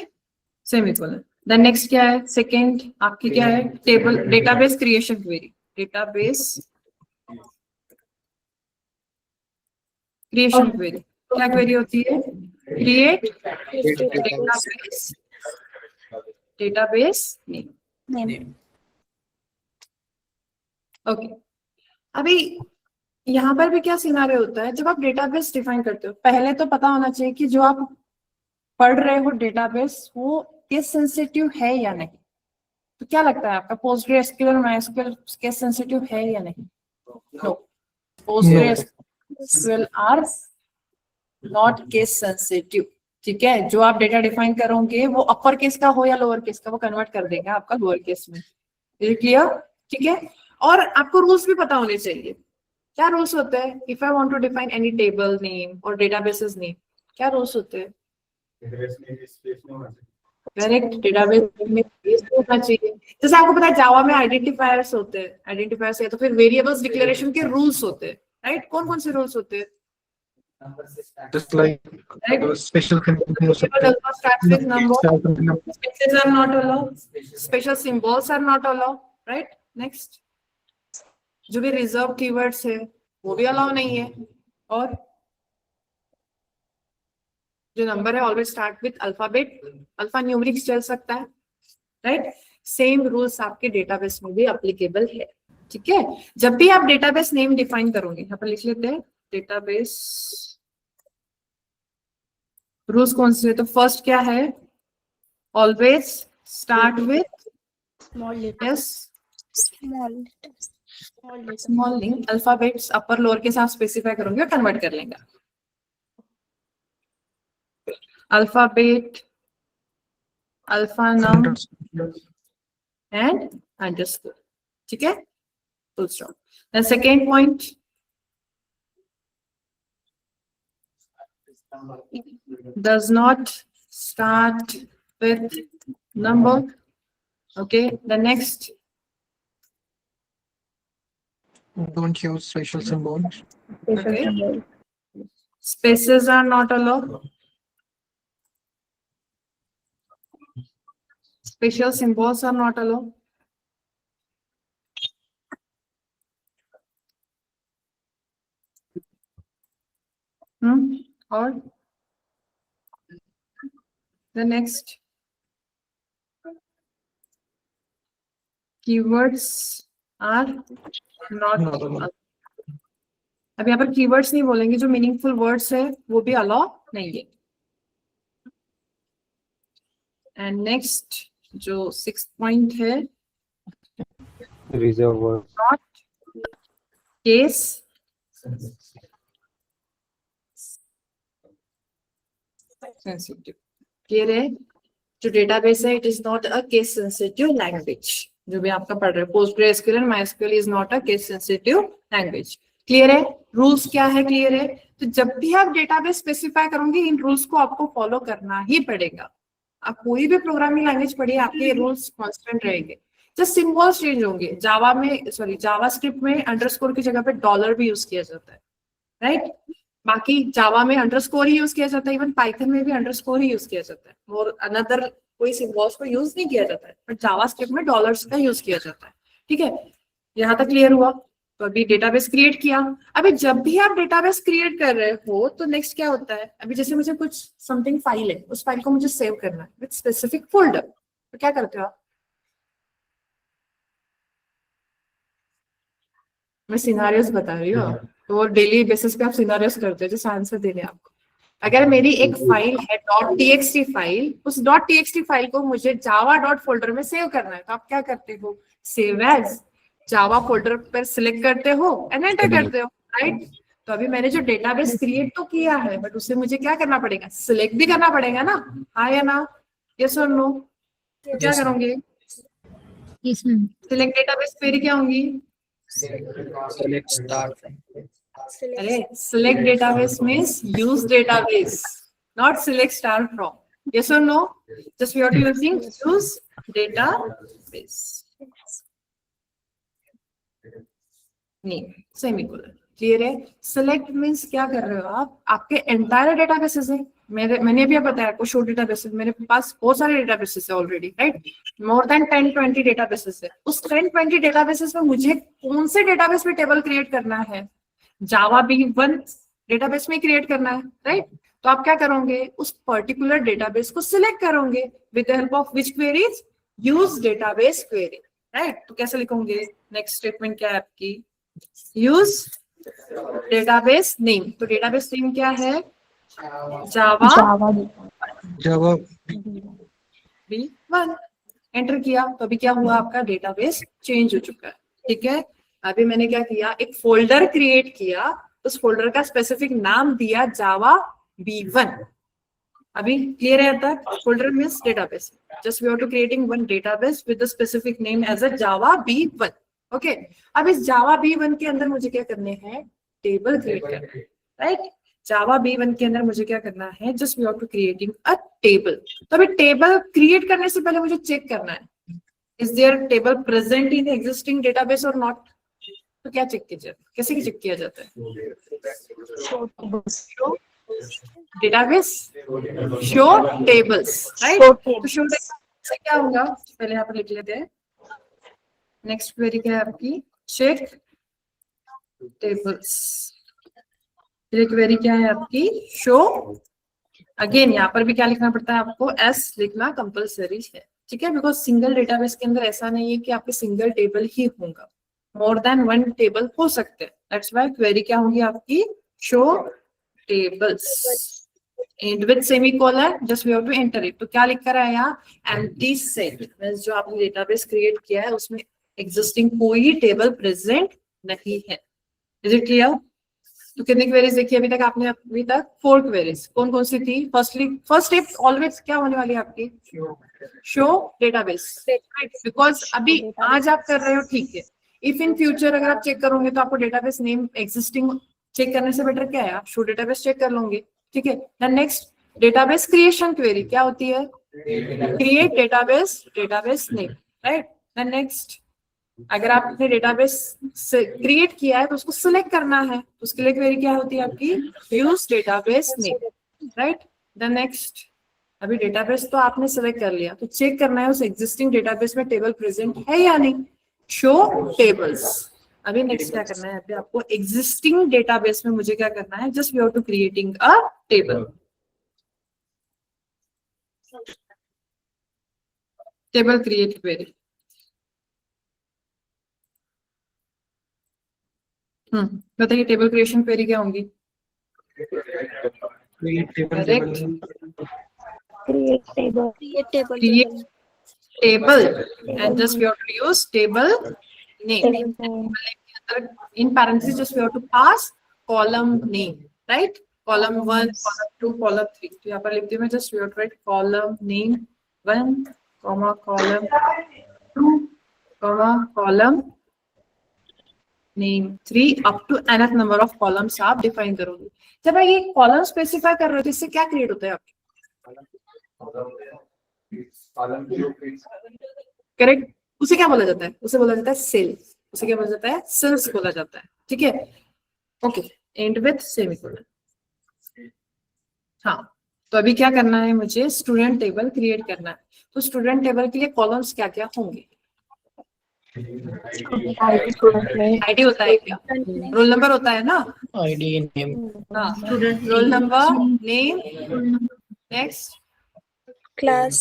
semicolon। then next क्या है, सेकेंड आपकी क्या है, table database creation query, database creation query. क्या क्वेरी होती है, क्रिएट डेटाबेस नेम। ओके, अभी यहाँ पर भी क्या सिनारियो होता है, जब आप डेटाबेस डिफाइन करते हो पहले तो पता होना चाहिए कि जो आप पढ़ रहे हो डेटाबेस वो केस सेंसिटिव है या नहीं। तो क्या लगता है आपका, पोस्टग्रेसक्यूएल और माइस्क्यूएल केस सेंसिटिव है या नहीं? No, PostgreSQL are not case sensitive. ठीक है, जो आप डेटा डिफाइन करोगे वो अपर केस का हो या लोअर केस का, वो कन्वर्ट कर देगा आपका लोअर केस में। क्लियर? ठीक है, और आपको रूल्स भी पता होने चाहिए। क्या रूल्स होते हैं, if I want to define any table name और डेटाबेसेस नेम, क्या रूल्स होते हैं? करेक्ट, डेटाबेस में स्पेस होना चाहिए। जैसे आपको पता है जावा में आइडेंटिफायर्स होते हैं, आइडेंटिफायर्स है तो फिर वेरिएबल्स डिक्लेरेशन के रूल्स होते हैं, राइट। कौन कौन से रूल्स होते हैं? Just like special condition हो सकते हैं. Does not start with number. Spaces are not allowed. Special symbols are not allowed. Right? Next. जो भी रिजर्व कीवर्ड्स है वो भी अलाउ नहीं है। और जो नंबर है always start with alphabet, alpha numeric चल सकता है, राइट। सेम रूल्स आपके डेटाबेस में भी एप्लीकेबल है। ठीक है, जब भी आप डेटाबेस नेम डिफाइन करोगे, यहाँ पर लिख लेते हैं डेटाबेस रूल्स कौन से है। तो फर्स्ट क्या है, always start with small link alphabets, upper lower के साथ स्पेसिफाई करोगे और कन्वर्ट कर लेंगे। Alphabet, alpha num and underscore. ठीक है, full stop. Then second point, does not start with number. Okay, the next, Don't use special symbols. okay, spaces are not allowed, special symbols are not allowed, or the next, keywords are Not not. allowed. अब यहाँ पर keywords नहीं बोलेंगे, जो meaningful words है वो भी allow नहीं है। एंड नेक्स्ट जो 6th पॉइंट है, Reserve words. Not case sensitive. Clear है? जो डेटाबेस है it is not a case sensitive language. जो भी आपका पढ़ रहे हैं, PostgreSQL and MySQL is not a case sensitive language. Clear है? रूल्स क्या है? क्लियर है? तो जब भी आप डेटाबेस स्पेसिफाई करोगे इन रूल्स को आपको फॉलो करना ही पड़ेगा। आप कोई भी प्रोग्रामिंग लैंग्वेज पढ़िए, आपके रूल्स कांस्टेंट रहेंगे। जस्ट सिंबल्स चेंज होंगे। जावा में जावास्क्रिप्ट में अंडरस्कोर की जगह पे डॉलर भी यूज किया जाता है, राइट? बाकी जावा में अंडरस्कोर ही यूज किया जाता है, इवन पाइथन में भी अंडरस्कोर ही यूज किया जाता है और अनदर कोई सिंबल्स को यूज नहीं किया जाता है, बट जावास्क्रिप्ट में डॉलर्स का यूज किया जाता है। ठीक है, यहाँ तक क्लियर हुआ? तो अभी डेटाबेस क्रिएट किया। अभी जब भी आप डेटाबेस क्रिएट कर रहे हो तो नेक्स्ट क्या होता है? अभी जैसे मुझे कुछ समथिंग फाइल है, उस फाइल को मुझे सेव करना है विद स्पेसिफिक फोल्डर, तो क्या करते हो आप? मैं सिनारियोस बता रही हूँ, तो डेली बेसिस पे आप सिनारियोस करते हो जैसे आंसर देने आपको। अगर मेरी एक फाइल है .txt फाइल, उस .txt फाइल को मुझे जावा डॉट फोल्डर में सेव करना है, तो आप क्या करते हो? सेव एज जावा फोल्डर पर सिलेक्ट करते हो एंड एंटर करते हो, राइट? तो अभी मैंने जो डेटाबेस क्रिएट तो किया है, बट उससे मुझे क्या करना पड़ेगा? सिलेक्ट भी करना पड़ेगा ना, हाँ या ना? यस और नो? तो क्या Yes, ma'am. करोगे? Yes, ma'am. Select database query क्या होंगी? Select start from. अरे select database means use database, not select star from. Yes or no? Just we are using use database. नहीं, semicolon. क्लियर है? select means क्या कर रहे हो आप? आपके entire databases है। मैंने भी बताया आपको शो डेटाबेसेस, मेरे पास बहुत सारे डेटाबेसेस है already, right? More than 10-20 databases है। उस 10-20 डेटाबेसेस में मुझे कौन से डेटाबेस में टेबल क्रिएट करना है? जावा B1 डेटाबेस में क्रिएट करना है, राइट? तो आप क्या करोगे? उस पर्टिकुलर डेटाबेस को सिलेक्ट करोगे with the help of which queries? Use database query, right? तो कैसे लिखोगे? नेक्स्ट स्टेटमेंट क्या है आपकी? Use database name. तो डेटाबेस नेम क्या है? जावा Java. B1 एंटर किया, तो अभी क्या हुआ? आपका डेटाबेस चेंज हो चुका है। ठीक है, अभी मैंने क्या किया? एक फोल्डर क्रिएट किया, उस फोल्डर का स्पेसिफिक नाम दिया जावा B1। अभी क्लियर है तक? Folder means database. Just we are to creating one database with the specific name as a Java B1। Okay, अब इस जावा B1 के अंदर मुझे क्या करने हैं? टेबल क्रिएट करना है, राइट? जावा B1 के अंदर मुझे क्या करना है? Just we are to creating a table. तो अभी टेबल क्रिएट करने से पहले मुझे चेक करना है, is there table present in existing database और नॉट? तो क्या चेक किया जाता है? कैसे चेक किया जाता है? Database show tables, right? तो शो टेबल्स से क्या होगा? पहले यहाँ पर लिख लेते हैं। नेक्स्ट क्वेरी क्या है आपकी? Check tables. क्वेरी क्या है आपकी? शो। अगेन यहाँ पर भी क्या लिखना पड़ता है आपको? एस लिखना कंपल्सरी है, ठीक है? बिकॉज सिंगल डेटाबेस के अंदर ऐसा नहीं है कि आपके सिंगल टेबल ही होगा, मोर देन वन टेबल हो सकते हैं। दैट्स व्हाई क्वेरी क्या होगी आपकी? Show tables and with semicolon just we have to enter it. तो क्या लिख कर आया? एम्प्टी सेट मींस जो आपने डेटाबेस क्रिएट किया है उसमें एग्जिस्टिंग कोई टेबल प्रेजेंट नहीं है। Is it clear? तो कितनी क्वेरीज देखी अभी तक आपने? अभी तक 4 क्वेरीज। कौन कौन सी थी? फर्स्ट स्टेप ऑलवेज क्या होने वाली है आपकी? Show database, right? बिकॉज अभी आज आप कर रहे हो, ठीक है। इफ इन फ्यूचर अगर आप चेक करोगे तो आपको डेटाबेस नेम एग्जिस्टिंग चेक करने से बेटर क्या है? आप शो डेटाबेस चेक कर लोगे, ठीक है? Then next database creation query क्या होती है? Create database name, right? Then next अगर आपने डेटाबेस क्रिएट किया है तो उसको सिलेक्ट करना है, तो उसके लिए क्वेरी क्या होती है आपकी? Use database name, right? Then next अभी डेटाबेस तो आपने सिलेक्ट कर लिया, तो चेक करना है उस एग्जिस्टिंग डेटाबेस में टेबल प्रेजेंट है या नहीं। Show tables. अभी नेक्स्ट क्या करना है? अभी आपको एग्जिस्टिंग डेटाबेस में मुझे क्या करना है? Just we are to creating a table. Table create query. बताइए टेबल क्रिएशन क्वेरी क्या होंगी? Create table Correct. table. Create table. Create table and just we have to use table name. In parentheses just we have to pass column name, right? Column 1, column 2, column 3. तो यहाँ पर लिखती हूँ मैं just we have to write column name 1, comma column 2, comma column name 3 up to nth number of columns आप define करोगे। जब आप ये कॉलम स्पेसिफाई कर रहे हो तो इससे क्या क्रिएट होता है आपके? करेक्ट, उसे क्या बोला जाता है? उसे बोला जाता है सेल। उसे क्या बोला जाता है? सेल्स बोला जाता है। ठीक है, ओके, एंड विथ सेमीकोलन। हाँ, तो अभी क्या करना है मुझे? स्टूडेंट टेबल क्रिएट करना है। तो स्टूडेंट टेबल के लिए कॉलम्स क्या क्या होंगे? आईडी होता है क्या? रोल नंबर होता है ना? ID name. हाँ, roll number, name, next Class.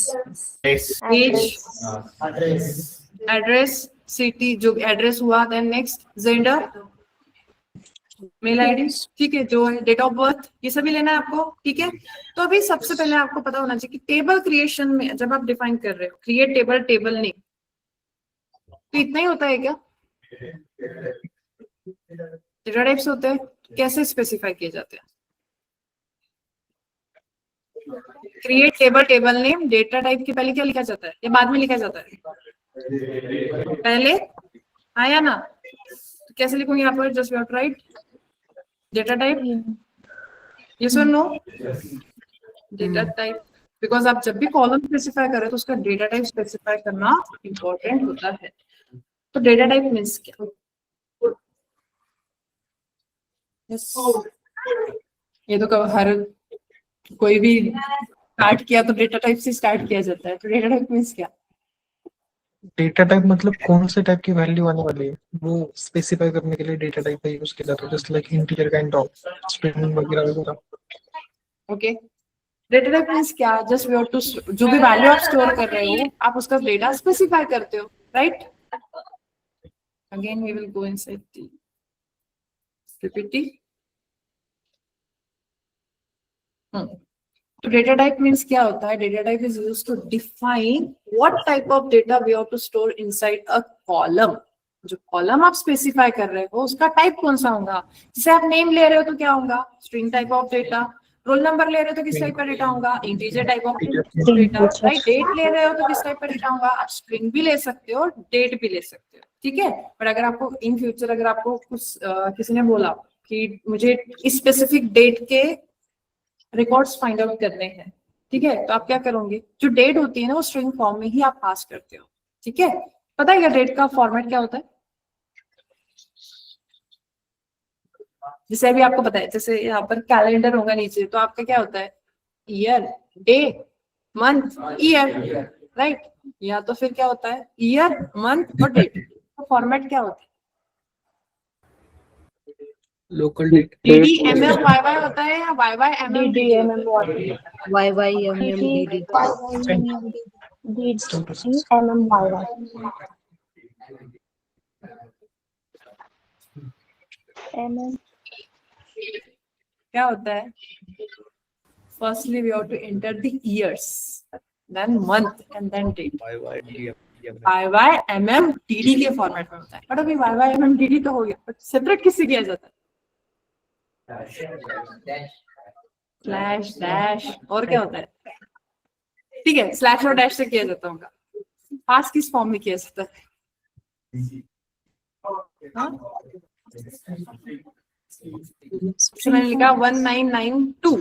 Age, address, city जो एड्रेस हुआ, then next gender, mail ID, ठीक है, जो है डेट ऑफ बर्थ, ये सभी लेना है आपको। ठीक है, तो अभी सबसे पहले आपको पता होना चाहिए कि टेबल क्रिएशन में जब आप डिफाइन कर रहे हो क्रिएट टेबल, टेबल नेम, तो इतना ही होता है क्या? डेटा टाइप्स होते हैं, कैसे स्पेसिफाई किए जाते हैं? Create table, table name, data type के पहले क्या लिखा जाता है या बाद में लिखा जाता है? पहले आया ना, तो कैसे लिखूंगी यहाँ पर? Just we have to write data type, yes और नो? डेटा टाइप, बिकॉज आप जब भी कॉलम स्पेसिफाई कर रहे हो तो उसका डेटा टाइप स्पेसिफाई करना इंपॉर्टेंट होता है। तो डेटा टाइप मीन्स क्या? yes. ये तो हर कोई भी स्टार्ट किया तो डेटा टाइप से स्टार्ट किया जाता है। तो डेटा टाइप मीन्स क्या? डेटा टाइप मतलब कौन से टाइप की वैल्यू आने वाली है वो स्पेसिफाई करने के लिए डेटा टाइप का यूज किया जाता है, just like integer kind of string वगैरह वगैरह। ओके, डेटा टाइप मीन्स क्या? जस्ट वी हैव टू, जो भी वैल्यू आप स्टोर कर रहे हो आप उसका डेटा स्पेसिफाई करते हो, right? Again we will go inside the PPT. तो डेटा टाइप मीन्स क्या होता है? Data type is used to define what type of data we have to store inside a column. जो कॉलम आप specify कर रहे हो उसका टाइप कौन सा होगा? जैसे आप नेम ले रहे हो तो क्या होगा? String type of data. Roll number ले रहे हो तो किस टाइप का डेटा होगा? Integer type of data, right? Date ले रहे हो तो किस टाइप का डेटा होगा? आप स्ट्रिंग भी ले सकते हो, डेट भी ले सकते हो, ठीक है। बट अगर आपको इन फ्यूचर अगर आपको कुछ किसी ने बोला कि मुझे स्पेसिफिक डेट के रिकॉर्ड्स फाइंड आउट करने हैं, ठीक है, तो आप क्या करोगे? जो डेट होती है ना वो स्ट्रिंग फॉर्म में ही आप पास करते हो, ठीक है। पता है क्या डेट का फॉर्मेट क्या होता है? जैसे अभी आपको पता है, जैसे यहाँ पर कैलेंडर होगा नीचे, तो आपका क्या होता है? Year, day, month, year, right? या तो फिर क्या होता है? ईयर, मंथ और डेट। तो फॉर्मेट क्या होता है? Local date. DDMMYY होता है या YYMMDD? YYMMDD. क्या होता है? Firstly, we have to enter the years, then month, and then date. YYMMDD के फॉर्मेट में होता है। बट अभी YYMMDD तो हो गया, बट सेपरेट किससे किया जाता है? स्लैश, डैश, और क्या होता है? ठीक है, स्लैश और डैश से किया जाता होगा। पास किस फॉर्म में किया जाता है? मैंने लिखा 1992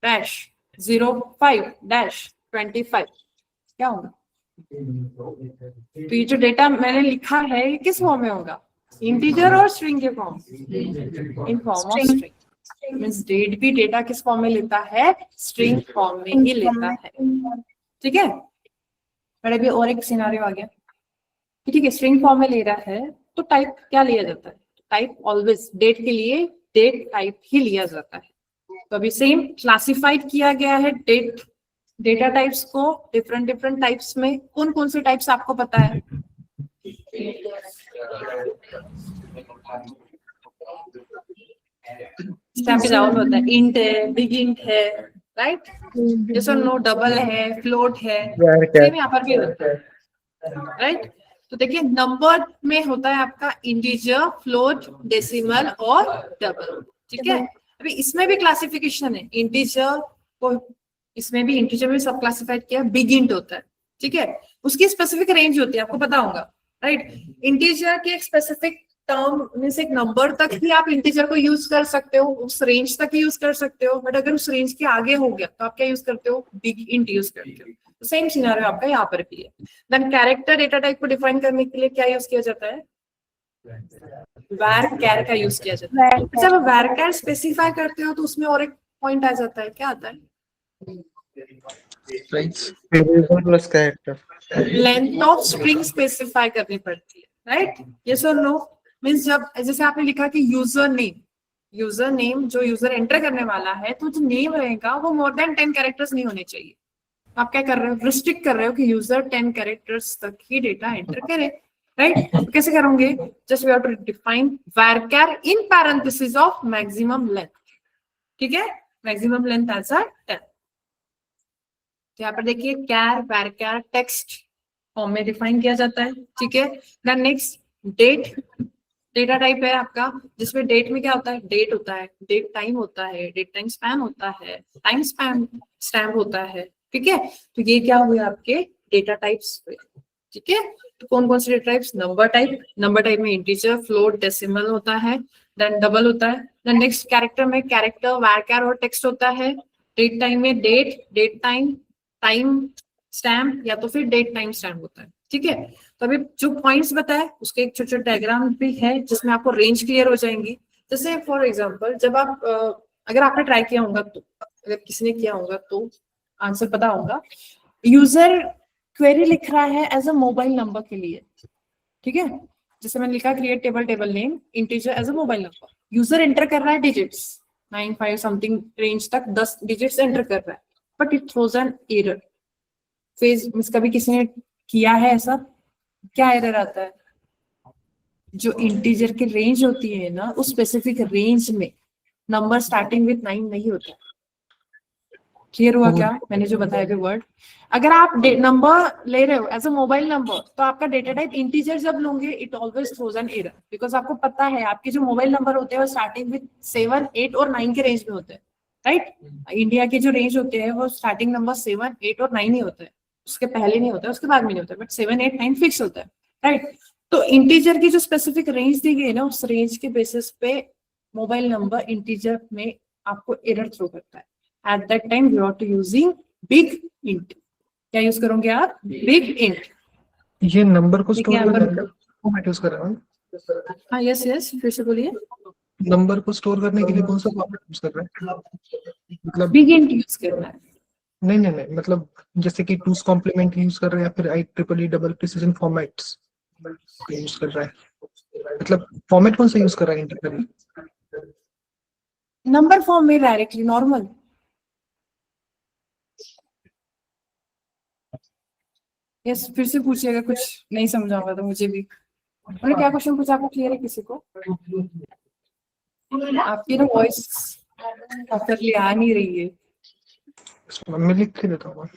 डैश 05 डैश 25, क्या होगा? तो ये जो डेटा मैंने लिखा है ये किस फॉर्म में होगा? इंटीजर और स्ट्रिंग के form? In form of string. Means date भी डेटा किस फॉर्म में लेता है? स्ट्रिंग फॉर्म में ही लेता है, ठीक है। बट अभी और एक सिनारियो आ गया, ठीक है, स्ट्रिंग फॉर्म में ले रहा है तो टाइप क्या लिया जाता है? टाइप ऑलवेज डेट के लिए डेट टाइप ही लिया जाता है। तो अभी सेम क्लासिफाइड किया गया है डेट डेटा टाइप्स को डिफरेंट टाइप्स में। कौन कौन से टाइप्स आपको पता है? स्टैम्प पे जाओ तो होता है इंट है, बिग इंट है, राइट? जैसे नो डबल है, फ्लोट है, सेम यहाँ पर भी होता है, राइट? तो देखिए नंबर में होता है आपका इंटीजर, फ्लोट, डेसिमल और डबल, ठीक है? अभी इसमें भी क्लासिफिकेशन है, इंटीजर को इसमें भी इंटीजर में सब क्लासिफाइड किया, बिग इंट होता है, ठीक है? उसकी स्पेसिफिक रेंज होती है, आपको पता होगा, राइट? इंटीजर की एक स्पेसिफिक टर्म में से एक नंबर तक ही आप इंटीजर को यूज कर सकते हो, उस रेंज तक ही यूज कर सकते हो, बट अगर उस रेंज के आगे हो गया तो आप क्या यूज करते हो? बिग इंट यूज करते हो। तो सेम सिनेरियो आपका यहाँ पर भी है। देन कैरेक्टर डेटा टाइप को डिफाइन करने के लिए क्या यूज किया जाता है? var का यूज किया जाता है। जब var स्पेसिफाई करते हो तो उसमें और एक पॉइंट आ जाता है, क्या आता है? Variable plus character. Length of string specify करनी पड़ती है, राइट? यस और नो? मींस जब जैसे आपने लिखा कि यूजर नेम जो यूजर एंटर करने वाला है, तो जो नेम रहेगा वो मोर देन 10 कैरेक्टर्स नहीं होने चाहिए। आप क्या कर रहे हो? रिस्ट्रिक्ट कर रहे हो कि यूजर 10 कैरेक्टर्स तक ही डेटा एंटर करे, राइट? तो कैसे करोगे? Just we have to define varchar in parenthesis of maximum length, ठीक है? Maximum length as a 10। तो यहाँ पर देखिए कैर varchar टेक्स्ट फॉर्म में डिफाइन किया जाता है, ठीक है? Then next date data type है आपका, जिसमें डेट में क्या होता है? डेट होता है, डेट टाइम होता है, डेट टाइम स्पैन होता है, टाइम स्पैन स्टैम्प होता है, ठीक है? तो ये क्या हुए आपके डेटा टाइप्स हुए, ठीक है? तो कौन कौन से डेटा टाइप्स? नंबर टाइप में इंटीजर, फ्लोट, डेसिमल होता है, देन डबल होता है। देन नेक्स्ट कैरेक्टर में कैरेक्टर, varchar और टेक्स्ट होता है। डेट टाइम में डेट टाइम, टाइम स्टैम्प या तो फिर डेट टाइम स्टैम्प होता है, ठीक है? तो अभी जो पॉइंट्स बताए उसके एक छोटे छोटे डायग्राम भी है जिसमें आपको रेंज क्लियर हो जाएंगी। जैसे फॉर एग्जांपल जब आप अगर आपने ट्राई किया होगा तो, अगर किसी ने किया होगा तो आंसर पता होगा। यूजर क्वेरी लिख रहा है एज अ मोबाइल नंबर के लिए, ठीक है? जैसे मैंने लिखा create table name integer as a mobile number, user enter कर रहा है डिजिट्स 95 समथिंग रेंज तक 10 डिजिट्स एंटर कर रहा है, but it throws an error. Phase miss कभी किसी ने किया है ऐसा? क्या एरर आता है? जो इंटीजर की रेंज होती है ना, उस स्पेसिफिक रेंज में नंबर स्टार्टिंग विद 9 नहीं होता। क्लियर हुआ क्या मैंने जो बताया अभी वर्ड? अगर आप नंबर ले रहे हो एज अ मोबाइल नंबर तो आपका डेटा टाइप इंटीजर जब लोगे it always throws an error, because आपको पता है आपके जो मोबाइल नंबर होते हैं वो स्टार्टिंग विद 7, 8 और 9 के रेंज में होते हैं, राइट? इंडिया के जो रेंज होते हैं वो स्टार्टिंग नंबर 7, 8 और 9 ही होते हैं, उसके पहले नहीं होता है, उसके बाद में नहीं होता है, बट 7, 8, 9 फिक्स होता है, राइट? तो इंटीजर की जो स्पेसिफिक रेंज दी गई ना, उस रेंज के बेसिस पे मोबाइल नंबर इंटीजर में आपको एरर थ्रो करता है। At that time you are to using big int. क्या यूज करोगे आप? Big int. ये नंबर को ठीक स्टोर है, यहाँ पर- करने फॉर्मेट यूज कर रहा हूँ। हाँ यस फिर से बोलिए। नंबर को स्टोर करने के लिए कौन सा फॉर्मेट यूज कर रहे हैं? मतलब बिग इंट यूज करना है। नहीं, मतलब जैसे कि टूस कॉम्प्लीमेंट यूज कर रहे हैं या फिर IEEE double precision formats use कर रहा है, मतलब फॉर्मेट कौन सा यूज कर रहा है इंटरनली? नंबर फॉर्म में डायरेक्टली नॉर्मल। यस फिर से पूछिएगा, कुछ नहीं समझा होगा तो मुझे भी। उन्होंने क्या क्वेश्चन पूछा, आपको क्लियर है किसी को? आपकी ना वॉइस प्रॉपरली आ नहीं रही है। मैं लिख के देता हूँ।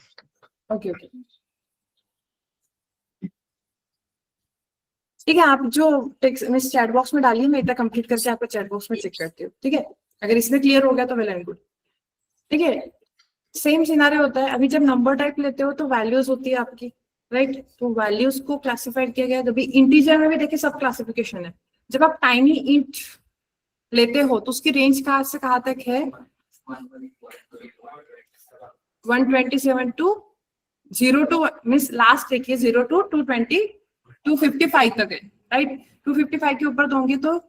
ओके ठीक है, आप जो टेक्स्ट में चैट बॉक्स में डालिए, मैं इतना कंप्लीट करके आपको चैट बॉक्स में चेक करती हूँ, ठीक है? अगर इसमें क्लियर हो गया तो वेल एंड गुड, ठीक है? सेम सिनारियो होता है। अभी जब नंबर टाइप लेते हो तो वैल्यूज होती है आपकी, राइट? तो वैल्यूज को क्लासिफाइड किया गया है। अभी इंटीजर में भी देखिए सब क्लासिफिकेशन है। जब आप टाइनी इंट लेते हो तो उसकी रेंज कहाँ से कहाँ तक है? 127 टू 0 टू मीन्स लास्ट देखिए 0 टू 255 तक है, राइट? 255 के ऊपर दोगे तो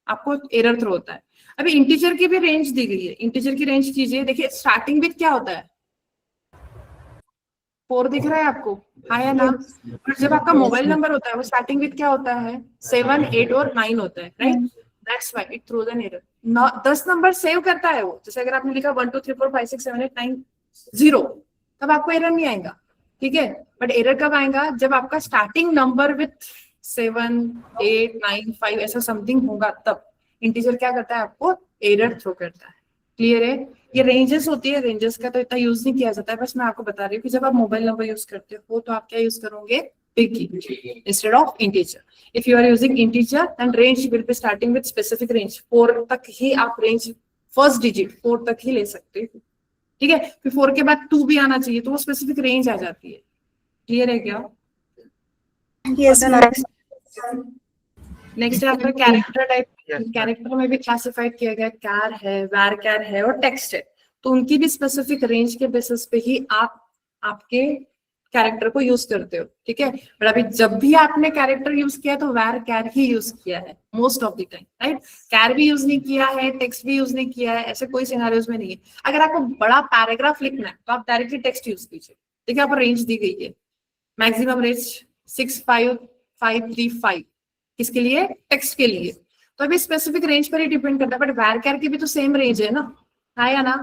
आपको एरर थ्रो होता है। अभी इंटीजर की भी रेंज दी गई है। इंटीजर की रेंज कीजिए, देखिए स्टार्टिंग विथ क्या होता है? 4 दिख रहा है आपको, हाँ या ना? और जब आपका मोबाइल नंबर होता है वो स्टार्टिंग विथ क्या होता है? 7, 8 और 9 होता है, right? That's why it throws an error. 10 number save करता है वो। जैसे अगर आपने लिखा 1 2 3 4 5 6 7 8 9 0, तब आपको एरर नहीं आएगा, ठीक है? बट एरर कब आएगा? जब आपका स्टार्टिंग नंबर विथ 7, 8, 9, 5 ऐसा समथिंग होगा, तब इंटीजर क्या करता है? आपको एरर थ्रो करता है। क्लियर है? ये रेंजेस होती है, रेंजेस का तो इतना यूज नहीं किया जाता है, बस मैं आपको बता रही हूँ कि जब आप मोबाइल नंबर यूज करते हो तो आप क्या यूज करोगे, बिग की instead of integer. If you are using integer then range will be starting with specific range, 4 तक ही आप रेंज, फर्स्ट डिजिट 4 तक ही ले सकते हो, ठीक है? फिर 4 के बाद 2 भी आना चाहिए तो वो स्पेसिफिक रेंज आ जाती है। क्लियर है क्या? Yes, ma'am. नेक्स्ट है आपका कैरेक्टर टाइप। कैरेक्टर में भी क्लासिफाइड किया गया, कैर है, वार कैर है और टेक्स्ट है, तो उनकी भी स्पेसिफिक रेंज के बेसिस पे ही आप आपके कैरेक्टर को यूज करते हो, ठीक है? पर अभी जब भी आपने कैरेक्टर यूज किया तो वार कैर ही यूज किया है most of the time, right? Char भी यूज नहीं किया है, टेक्स्ट भी यूज नहीं किया है, ऐसे कोई सिनेरियोज में नहीं है। अगर आपको बड़ा पैराग्राफ लिखना है तो आप डायरेक्टली टेक्स्ट यूज कीजिए। देखिए यहाँ पर रेंज दी गई है, मैक्सिमम रेंज 65535, किसके लिए? टेक्स्ट के लिए। तो अभी स्पेसिफिक रेंज पर ही डिपेंड करता है, बट वार कैर की भी तो सेम रेंज है ना, है या ना?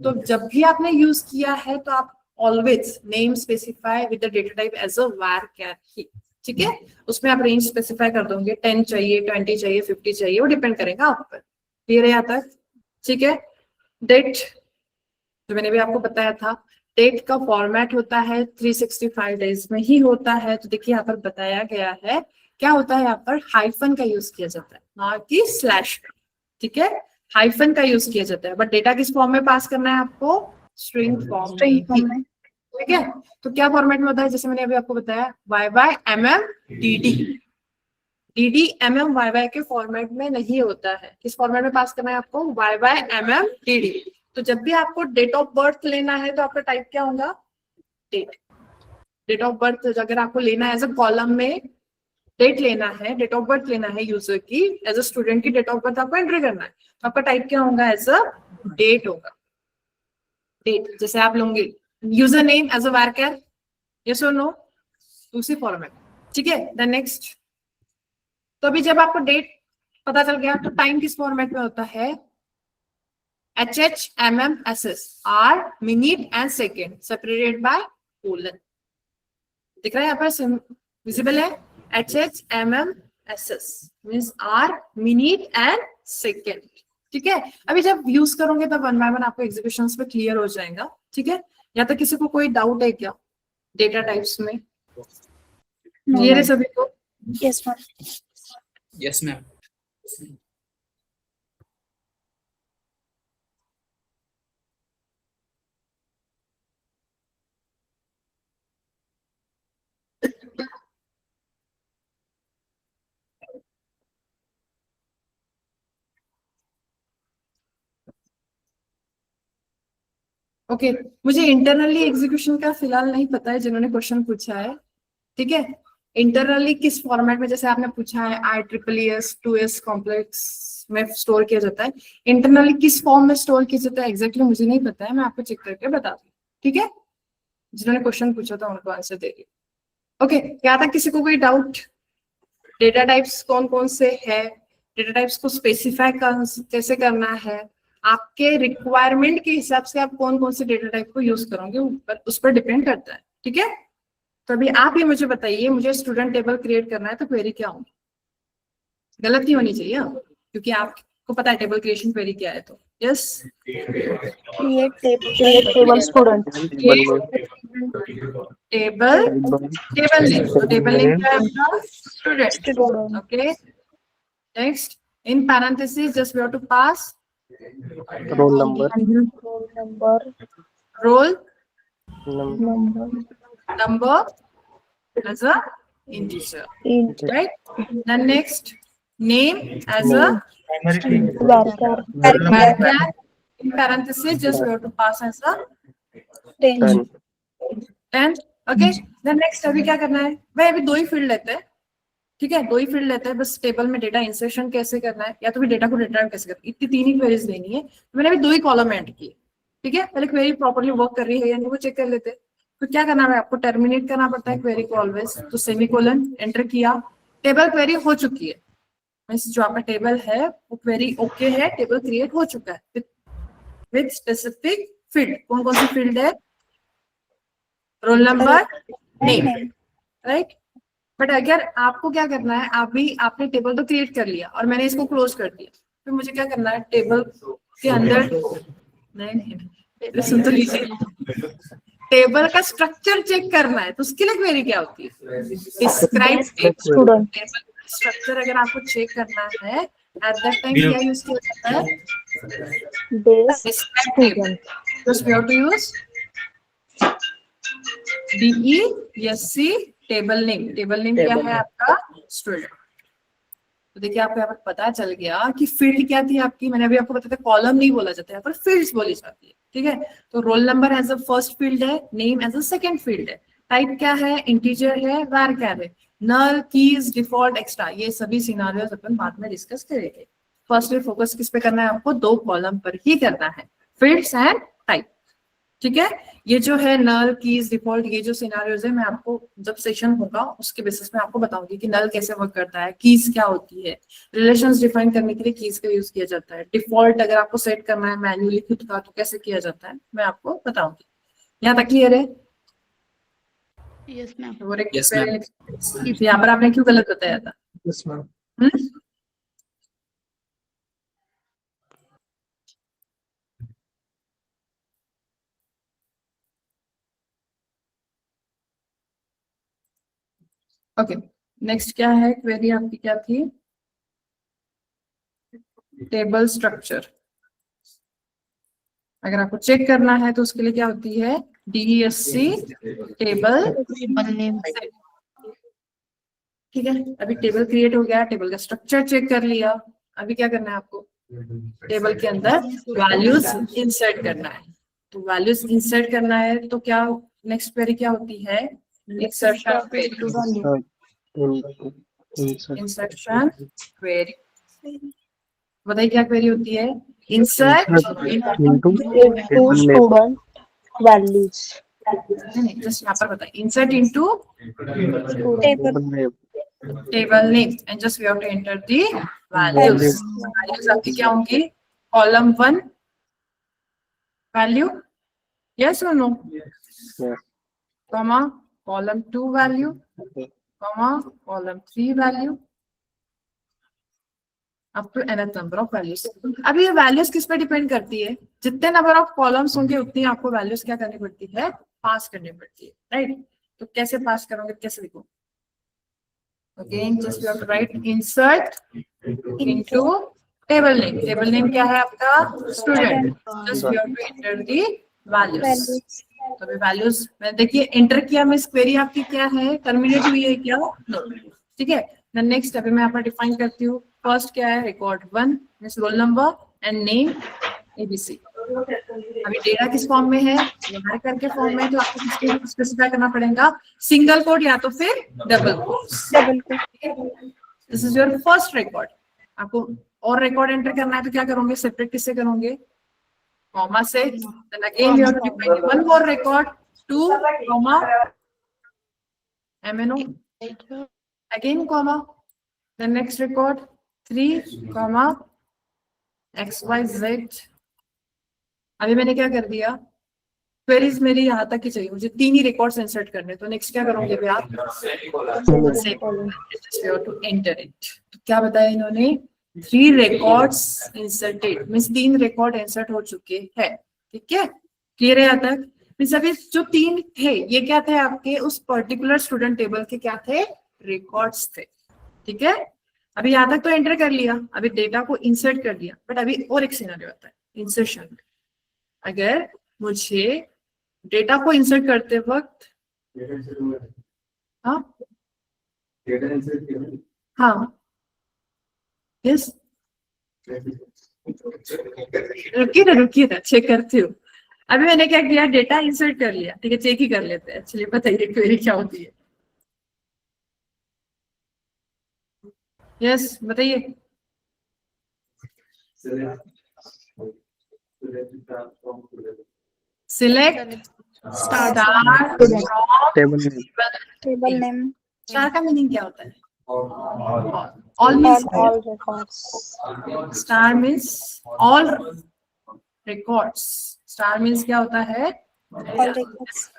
तो जब भी आपने यूज किया है तो आप always name specify with the data type as a varchar ही, ठीक है? उसमें आप रेंज स्पेसिफाई कर दोगे, 10 चाहिए, 20 चाहिए, 50 चाहिए, वो डिपेंड करेगा आप पर। क्लियर है यहाँ तक? ठीक है। डेट जो मैंने भी आपको बताया था, डेट का फॉर्मेट होता है 365 डेज में ही होता है। तो देखिए यहाँ पर बताया गया है क्या होता है, यहाँ पर हाइफन का यूज किया जाता है, ना कि स्लैश का, ठीक है? हाइफन का यूज किया जाता है, बट डेटा किस फॉर्म में पास करना है आपको? स्ट्रिंग फॉर्म में, ठीक है? तो क्या फॉर्मेट में होता है, जैसे मैंने अभी आपको बताया, YYMM DD, DD MM YY के फॉर्मेट में नहीं होता है। किस फॉर्मेट में पास करना है आपको? YYMM DD। तो जब भी आपको डेट ऑफ बर्थ लेना है तो आपका टाइप क्या होगा? डेट। डेट ऑफ बर्थ अगर आपको लेना है एज अ कॉलम में, डेट लेना है, डेट ऑफ बर्थ लेना है यूजर की, एज अ स्टूडेंट की डेट ऑफ बर्थ आपको एंट्री करना है, तो आपका टाइप क्या होगा? एज अ डेट होगा। डेट जैसे आप लोगे user name as a varchar, yes और नो, उसी फॉर्मेट, ठीक है? देन नेक्स्ट, तो अभी जब आपको डेट पता चल गया तो टाइम किस फॉर्मेट में होता है? HHMMSS, hour minute and second separated by colon. दिख रहा है यहाँ पर, विजिबल है? HHMMSS means hour minute and second, ठीक है? अभी जब यूज करोगे तब 1 बाय 1 आपको एग्जीक्यूशंस पे क्लियर हो जाएगा, ठीक है? या तो किसी को कोई डाउट है क्या डेटा टाइप्स में? क्लियर है सभी को? Yes, ma'am. Yes, ma'am. Okay मुझे इंटरनली एग्जीक्यूशन का फिलहाल नहीं पता है, जिन्होंने क्वेश्चन पूछा है, ठीक है? इंटरनली किस फॉर्मेट में, जैसे आपने पूछा है IEEE 2S कॉम्प्लेक्स में स्टोर किया जाता है, इंटरनली किस फॉर्म में स्टोर किया जाता है एग्जैक्टली मुझे नहीं पता है, मैं आपको चेक करके बता दूँ, ठीक है? जिन्होंने क्वेश्चन पूछा था उनको आंसर दे रही। ओके क्या था, किसी को कोई डाउट? डेटा टाइप्स कौन कौन से है, डेटा टाइप्स को स्पेसिफाई कैसे करना है, आपके रिक्वायरमेंट के हिसाब से आप कौन कौन से डेटा टाइप को यूज करोगे उस पर डिपेंड करता है, ठीक है? तो अभी आप ये मुझे बताइए, मुझे स्टूडेंट टेबल क्रिएट करना है तो क्वेरी क्या होगी? गलत नहीं होनी चाहिए क्योंकि आपको पता है टेबल क्रिएशन क्वेरी क्या है। तो yes, Create table student. Table name, तो टेबल नेम क्या है? Student, Student. Okay? Next, in parenthesis just we have to pass Roll number. Roll number. roll Number. number as a integer, Int. right? Then next, name as a Varchar. varchar. In parenthesis, just we have to pass as a 10. 10. Okay. Then next अभी क्या करना है? भाई अभी 2 ही field लेते हैं, ठीक है? 2 ही फील्ड लेते हैं, बस टेबल में डेटा इंसर्शन कैसे करना है या तो भी डेटा को रिट्राइव कैसे करना है, इतनी 3 ही क्वेरीज लेनी है। तो मैंने अभी 2 ही कॉलम ऐड किए, ठीक है? पहले क्वेरी प्रॉपर्ली वर्क कर रही है या नहीं वो चेक कर लेते हैं। तो क्या करना है, आपको टर्मिनेट करना पड़ता है क्वेरी को ऑलवेज, तो सेमीकोलन एंटर किया, टेबल क्वेरी हो चुकी है, मींस जो आपका टेबल है वो क्वेरी ओके है, टेबल क्रिएट हो चुका है विद स्पेसिफिक फील्ड। कौन कौन सी फील्ड है? Role number, name, right? But अगर आपको क्या करना है, आपने टेबल तो क्रिएट कर लिया और मैंने इसको क्लोज कर दिया, फिर मुझे क्या करना है, टेबल के अंदर, नहीं सुन तो लीजिए, टेबल का स्ट्रक्चर चेक करना है, तो उसके लिए क्वेरी क्या होती है, डिस्क्राइब स्टूडेंट टेबल स्ट्रक्चर। अगर आपको चेक करना है एट दैट टाइम क्या यूज किया जाता है, base describe table, just we have to use DESC table name. Table name क्या है आपका, स्टूडेंट। तो देखिए आपको यहाँ पर पता चल गया कि फील्ड क्या थी आपकी, मैंने अभी आपको बताया था कॉलम नहीं बोला जाता है, यहाँ पर फील्ड्स बोली जाती है, ठीक है। तो roll number as a first field है, name as a second field है, टाइप क्या है, इंटीजर है, var क्या है, नल, कीज, डिफॉल्ट, एक्स्ट्रा, ये सभी सिनारियोस अपन बाद में डिस्कस करेंगे। फर्स्ट फोकस किस पे करना है आपको, 2 कॉलम पर ही करना है, फील्ड्स एंड टाइप, ठीक है। ये जो है नल, कीज, डिफॉल्ट, ये जो सिनारियोज है मैं आपको जब सेशन होगा उसके बेसिस में आपको बताऊंगी कि नल कैसे वर्क करता है, कीज क्या होती है, रिलेशंस डिफाइन करने के लिए कीज का यूज किया जाता है, डिफॉल्ट अगर आपको सेट करना है मैन्युअली खुद का तो कैसे किया जाता है मैं आपको बताऊंगी। यहाँ तक क्लियर है? Yes ma'am. वो Yes, ma'am. यहाँ पर आपने क्यों गलत बताया था? Yes, ma'am. हम्म? ओके, नेक्स्ट क्या है क्वेरी आपकी, क्या थी, टेबल स्ट्रक्चर। अगर आपको चेक करना है तो उसके लिए क्या होती है, DESC टेबल, ठीक है। अभी टेबल क्रिएट हो गया, टेबल का स्ट्रक्चर चेक कर लिया, अभी क्या करना है आपको, टेबल के अंदर वैल्यूज इंसर्ट करना है। तो वैल्यूज इंसर्ट करना है तो क्या नेक्स्ट क्वेरी क्या होती है, इंसर्शन क्वेरी, इंसर्शन क्वेरी। बताइए क्या क्वेरी होती है, इंसर्ट into student values नहीं, जस्ट यहाँ पर बताइए, insert into table table name and just we have to enter the values. Values आपकी क्या होंगी, कॉलम 1 वैल्यू, यस और no, comma column 2 value, comma column 3 value, up to nth number of values. अब ये values किस पे depend करती है, जितने नंबर ऑफ कॉलम्स होंगे उतनी आपको वैल्यूज क्या करनी पड़ती है, पास करनी पड़ती है, राइट। तो कैसे पास करोगे, कैसे लिखो, again just you have to write insert into table name. Table name क्या है आपका, student, just you have to enter the values. तो अभी वैल्यूज मैं देखिए एंटर किया, मैं क्वेरी आपकी क्या है, टर्मिनेट हुई है क्या, नो, ठीक है। नेक्स्ट अभी मैं यहाँ पर डिफाइन करती हूँ, फर्स्ट क्या है, record 1 means roll number and name ABC। अभी डेटा किस फॉर्म में है, var करके फॉर्म में, तो आपको किसको स्पेसिफाई करना पड़ेगा, सिंगल कोड या तो फिर double codes. This is your first record. आपको और रिकॉर्ड एंटर करना है तो क्या करोगे, सेपरेट किससे करोगे, कॉमा से, then again you have to define one more record 2 comma MNO, again comma, the next record 3 comma XYZ। अभी मैंने क्या कर दिया, क्वेरीज मेरी यहाँ तक ही चाहिए, मुझे 3 ही रिकॉर्ड्स इंसर्ट करने, तो नेक्स्ट क्या करोगे अभी आप, टू एंटर इट। तो क्या बताया इन्होंने, 3 records inserted means 3 record insert हो चुके हैं, ठीक है, क्लियर है यहाँ तक। मीन्स अभी जो 3 थे ये क्या थे आपके उस पर्टिकुलर स्टूडेंट टेबल के क्या थे, रिकॉर्ड्स थे, ठीक है। अभी यहाँ तक तो एंटर कर लिया, अभी डेटा को इंसर्ट कर दिया, बट अभी और एक सिनेरियो आता है इंसर्शन में। अगर मुझे डेटा को इंसर्ट करते वक्त, हाँ हाँ यस, रुकिए ना चेक करती हूँ। अभी मैंने क्या किया, डेटा इंसर्ट कर लिया, ठीक है, चेक ही कर लेते हैं। चलिए बताइए क्वेरी क्या होती है, यस बताइए। Select star Table name. table name star का मीनिंग क्या होता है, all all means, records star means all records. Star means क्या होता है, all records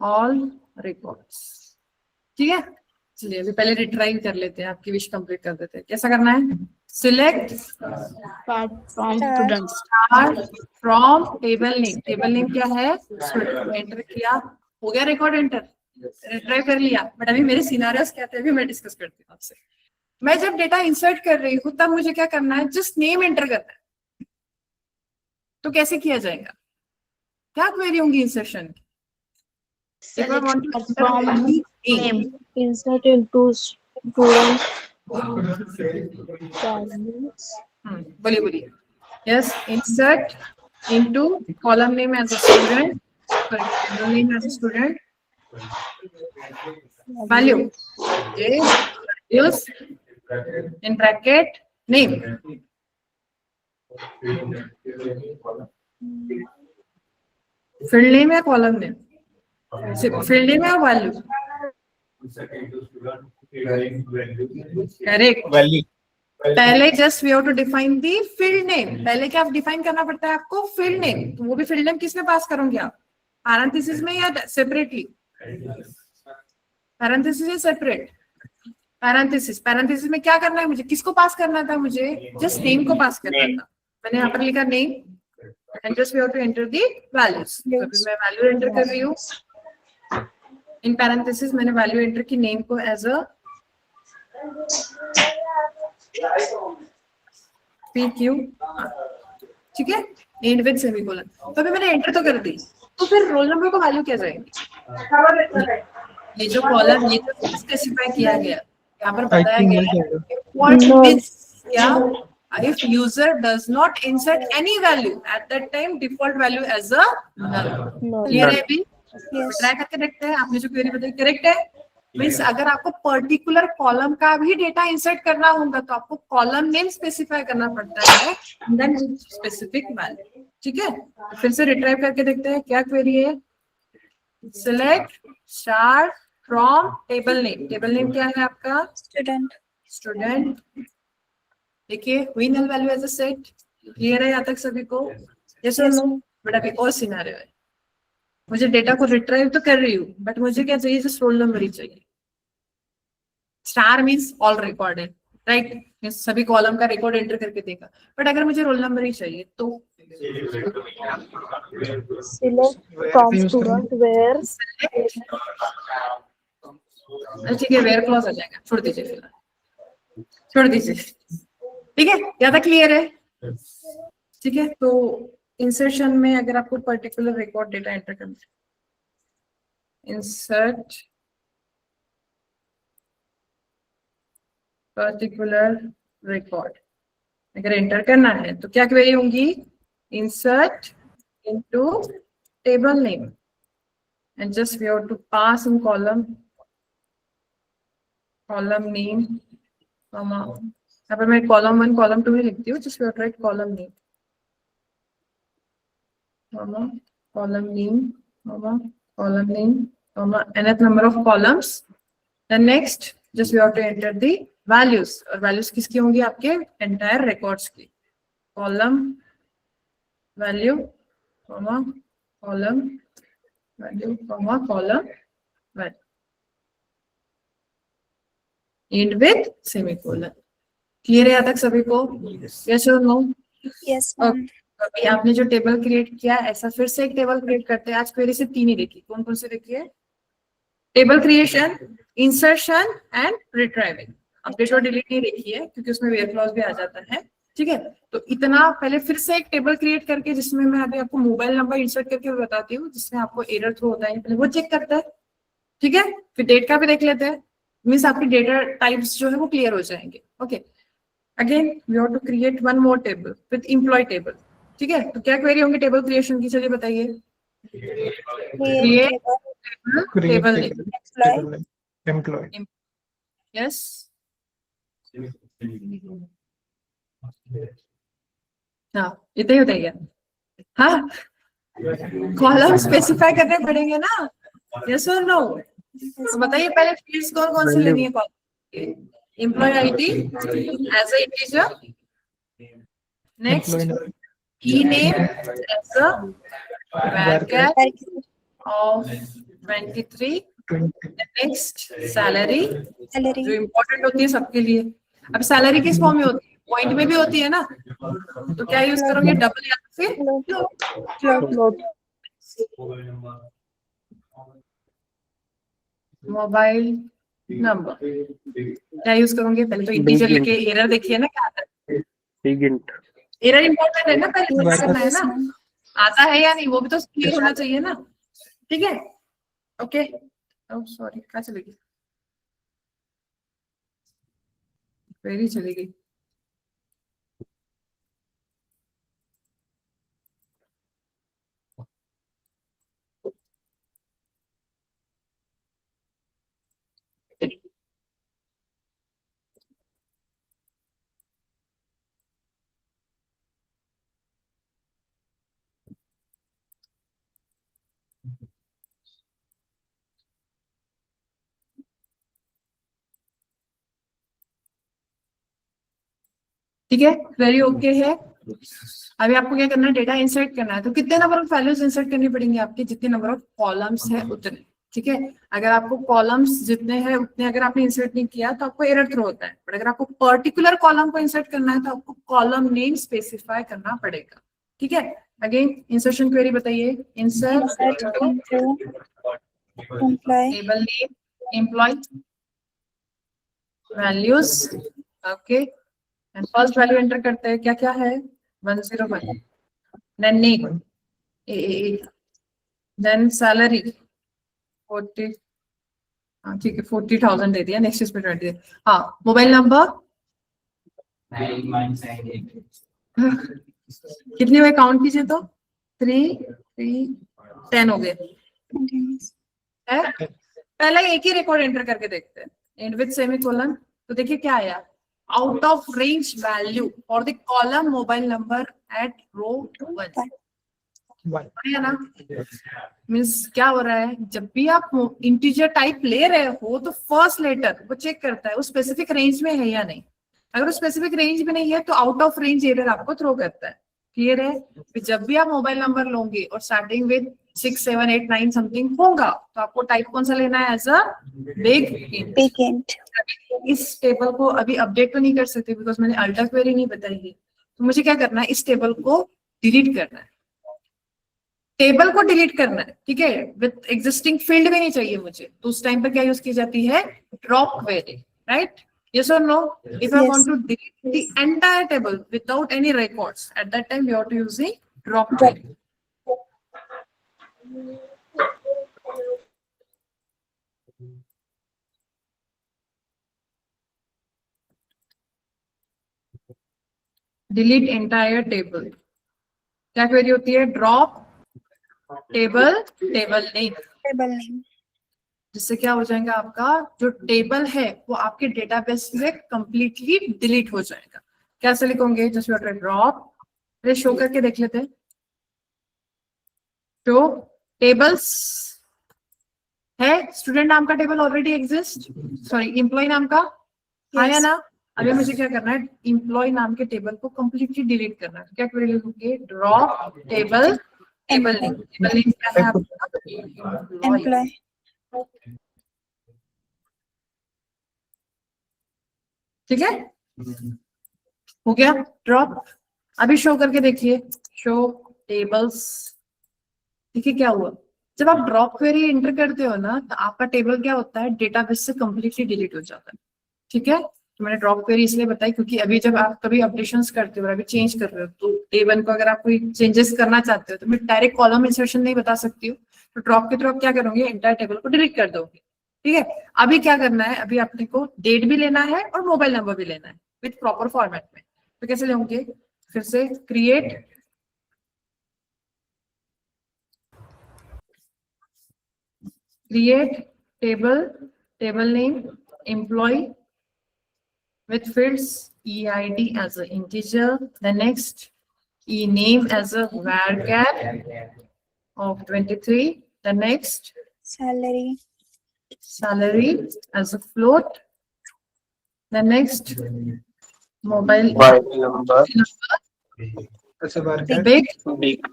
ऑल रिकॉर्ड्स। ठीक है, चलिए अभी पहले रिट्राइव कर लेते हैं, आपकी विश कंप्लीट कर देते हैं। कैसा करना है? Select From from table name. Table name क्या है? एंटर किया, हो गया रिकॉर्ड एंटर, रिट्राइव कर लिया। बट अभी मेरे सिनेरियोस क्या थे अभी मैं डिस्कस करती हूँ आपसे। मैं जब डेटा इंसर्ट कर रही हूँ तब मुझे क्या करना है? जस्ट नेम एंटर करना है। तो कैसे किया जाएगा? क्या क्वेरी होंगी इंसर्शन की? If I want to enter any name, insert into student बोलिए बोलिए। Yes, insert into column name as a student, sorry, table name as a student, value, okay, values in bracket name, field name या column name? field name या value? Correct. Value. पहले just we have to define the field name. पहले क्या डिफाइन करना पड़ता है आपको? Field name. तो वो भी फील्ड नेम किसमें पास करोगे आप? पैरेंथेसिस में या सेपरेटली? पैरेंथेसिस या सेपरेट? पैरेंथेसिस। पैरेंथेसिस में क्या करना है मुझे? किसको पास करना था मुझे? जस्ट नेम को पास करना था। मैंने यहाँ पर लिखा name and just we have to enter the values. तो अभी मैं वैल्यू एंटर कर रही हूँ। इन पैरेंथेसिस मैंने वैल्यू एंटर की नेम को एज अ PQ, ठीक है, एंड विद सेमीकोलन। तो अभी मैंने एंटर तो कर दी, तो फिर रोल नंबर को वैल्यू क्या जाएगी? ये जो कॉलम, ये जो स्पेसिफाई किया गया, यहाँ पर बताया गया है what is क्या? If user does not insert any value at that time, default value as a null। Clear है? अभी ट्राई करके देखते हैं। आपने जो क्वेरी बताई करेक्ट है? मीन्स अगर आपको पर्टिकुलर कॉलम का भी डेटा इंसर्ट करना होगा तो आपको कॉलम नेम स्पेसिफाई करना पड़ता है, देन स्पेसिफिक वैल्यू। ठीक है, फिर से रिट्राइव करके देखते हैं क्या क्वेरी है। Select star from table name. Table name क्या है आपका? student student. देखिए हुई null value as a set. Clear है यहाँ तक सभी को? यस और नो? बट अभी और सिनेरियो है, मुझे डेटा को रिट्राइव तो कर रही हूँ बट मुझे क्या चाहिए? जस्ट रोल नंबर ही चाहिए। Star means all recorded, right? सभी कॉलम का रिकॉर्ड एंटर करके देगा। बट अगर मुझे रोल नंबर ही चाहिए तो select from student where ठीक है, वेयर क्लॉज आ जाएगा, छोड़ दीजिए फिलहाल, छोड़ दीजिए। ठीक है, ज्यादा क्लियर है? ठीक है, तो इंसर्शन में अगर आपको पर्टिकुलर रिकॉर्ड डेटा एंटर करना है, इंसर्ट पर्टिकुलर रिकॉर्ड अगर एंटर करना है तो क्या क्वेरी होंगी? Insert into table name and just we have to pass in column name, यहाँ पर मैं कॉलम 1 कॉलम 2 ही लिखती हूँ। Just we have to write column name, column name, nth number of columns. Then next, just we have to enter the values. और values किसकी होंगी? आपके entire records की। column value, column value, column value, end with semicolon। Clear है यहाँ तक सभी को? Yes or no? yes ma'am अभी आपने जो टेबल क्रिएट किया, ऐसा फिर से एक टेबल क्रिएट करते हैं। आज क्वेरी से 3 ही देखी, कौन कौन से देखिए? Table creation, insertion and retrieving. Update और डिलीट नहीं देखी है क्योंकि उसमें वेयर क्लॉज भी आ जाता है। ठीक है, तो इतना पहले फिर से एक टेबल क्रिएट करके जिसमें मैं अभी आपको मोबाइल नंबर इंसर्ट करके बताती हूँ, जिसमें आपको एरर थ्रो होता है, पहले वो चेक करता है। ठीक है, फिर डेट का भी देख लेते हैं, मीन्स आपकी डेटा टाइप्स जो है वो क्लियर हो जाएंगे। Okay, again we have to create one more table with employee table. ठीक है, तो क्या क्वेरी होंगी टेबल क्रिएशन की? चलिए बताइए। create table employee. यस, हाँ इतना ही होता है क्या? हाँ, कॉलम स्पेसिफाई करने पड़ेंगे ना। यस और नो? तो बताइए पहले फील्ड्स कौन कौन से लेनी है column? Employee ID as a integer, next e name as a varchar of 23, 20. Next salary, Salary. जो इम्पोर्टेंट होती है सबके लिए। अब सैलरी किस फॉर्म में होती है? पॉइंट में भी होती है ना, तो क्या यूज करोगे? डबल या फिर Float. Mobile number. क्या यूज करोगे? पहले तो इंटीजर लिखे, एरर देखिए ना क्या आता है। Begint. एरर इम्पोर्टेंट है ना, पहले Yes, करना है yes, ना, ma'am. आता है या नहीं वो भी तो क्लियर होना चाहिए ना। ठीक है, ओके। ओह सॉरी, कहाँ चली गई? क्वेरी चली गई। ठीक है, क्वेरी ओके है। अभी आपको क्या करना है? डेटा इंसर्ट करना है। तो कितने नंबर ऑफ वैल्यूज इंसर्ट करनी पड़ेंगे आपके? जितने नंबर ऑफ कॉलम्स है उतने। ठीक है, अगर आपको कॉलम्स जितने हैं उतने अगर आपने इंसर्ट नहीं किया तो आपको एरर थ्रो होता है। बट अगर आपको पर्टिकुलर कॉलम को इंसर्ट करना है तो आपको कॉलम नेम स्पेसिफाई करना पड़ेगा। ठीक है, अगेन इंसर्शन क्वेरी बताइए। Insert Insert into employee. Table name, employee, values, okay. And first value enter करते हैं, क्या क्या है? 101, देन नेम, देन सैलरी 40, हाँ ठीक है 40,000 दे दिया। नेक्स्ट इस पे 20, हाँ मोबाइल नंबर कितनी हुए? काउंट कीजिए तो 3, 3, 10 हो गए। Continuous. है? पहले एक ही रिकॉर्ड एंटर करके देखते हैं, एंड विद सेमीकोलन। तो देखिए क्या आया? Out of range value for the column mobile number at row 1 1. है ना। मीन्स क्या हो रहा है? जब भी आप इंटीजर टाइप ले रहे हो तो फर्स्ट लेटर वो चेक करता है वो स्पेसिफिक रेंज में है या नहीं। अगर वो स्पेसिफिक रेंज में नहीं है तो आउट ऑफ रेंज एरर आपको थ्रो करता है। क्लियर है? फिर जब भी आप मोबाइल नंबर लोगे और स्टार्टिंग विद 6, 7, 8, 9 समथिंग होगा तो आपको टाइप कौन सा लेना है? As a big int। Big int. इस टेबल को अभी अपडेट तो नहीं कर सकते बिकॉज मैंने अल्टर क्वेरी नहीं बताई है। तो मुझे क्या करना है? इस टेबल को डिलीट करना है, टेबल को डिलीट करना है। ठीक है, विद एग्जिस्टिंग फील्ड भी नहीं चाहिए मुझे। तो उस टाइम पर क्या यूज की जाती है? Drop query, right? Yes or no? If I Yes. want to delete the entire table without any records, at that time we have to use the drop query. Delete entire table. क्या query होती है? Drop table, table name, Table name. जिससे क्या हो जाएगा? आपका जो table है वो आपके डेटाबेस में कंप्लीटली डिलीट हो जाएगा। कैसे लिखोगे? जस्ट ड्रॉप, अरे शो करके देख लेते हैं। शो टेबल्स है, स्टूडेंट नाम का table already exist, sorry employee नाम का हाँ या ना। अभी मुझे क्या करना है? एम्प्लॉय नाम के टेबल को कंप्लीटली डिलीट करना है। क्या क्वेरी लिखोगे? Drop table, table name. Table name क्या है आपका? Employee. ठीक है, हो गया ड्रॉप। अभी शो करके देखिए, शो टेबल्स। देखिए क्या हुआ? जब आप ड्रॉप क्वेरी एंटर करते हो ना तो आपका टेबल क्या होता है? डेटाबेस से कंप्लीटली डिलीट हो जाता है। ठीक है, तो मैंने ड्रॉप क्वेरी इसलिए बताई क्योंकि अभी जब आप कभी अपडेशंस करते हो, अभी चेंज कर रहे हो तो टेबल को अगर आप कोई चेंजेस करना चाहते हो तो मैं डायरेक्ट कॉलम इंसर्शन नहीं बता सकती हूँ। तो ड्रॉप के थ्रू आप क्या करोगे? एंटायर टेबल को डिलीट कर दोगे। ठीक है, अभी क्या करना है? अभी आपने को डेट भी लेना है और मोबाइल नंबर भी लेना है विथ प्रॉपर फॉर्मेट में। तो कैसे लेंगे? फिर से create table, table name, employee with fields EID as an integer, the next ename as a varchar of 23, the next Salary. salary as a float, the next mobile number. That's a varchar. big Big.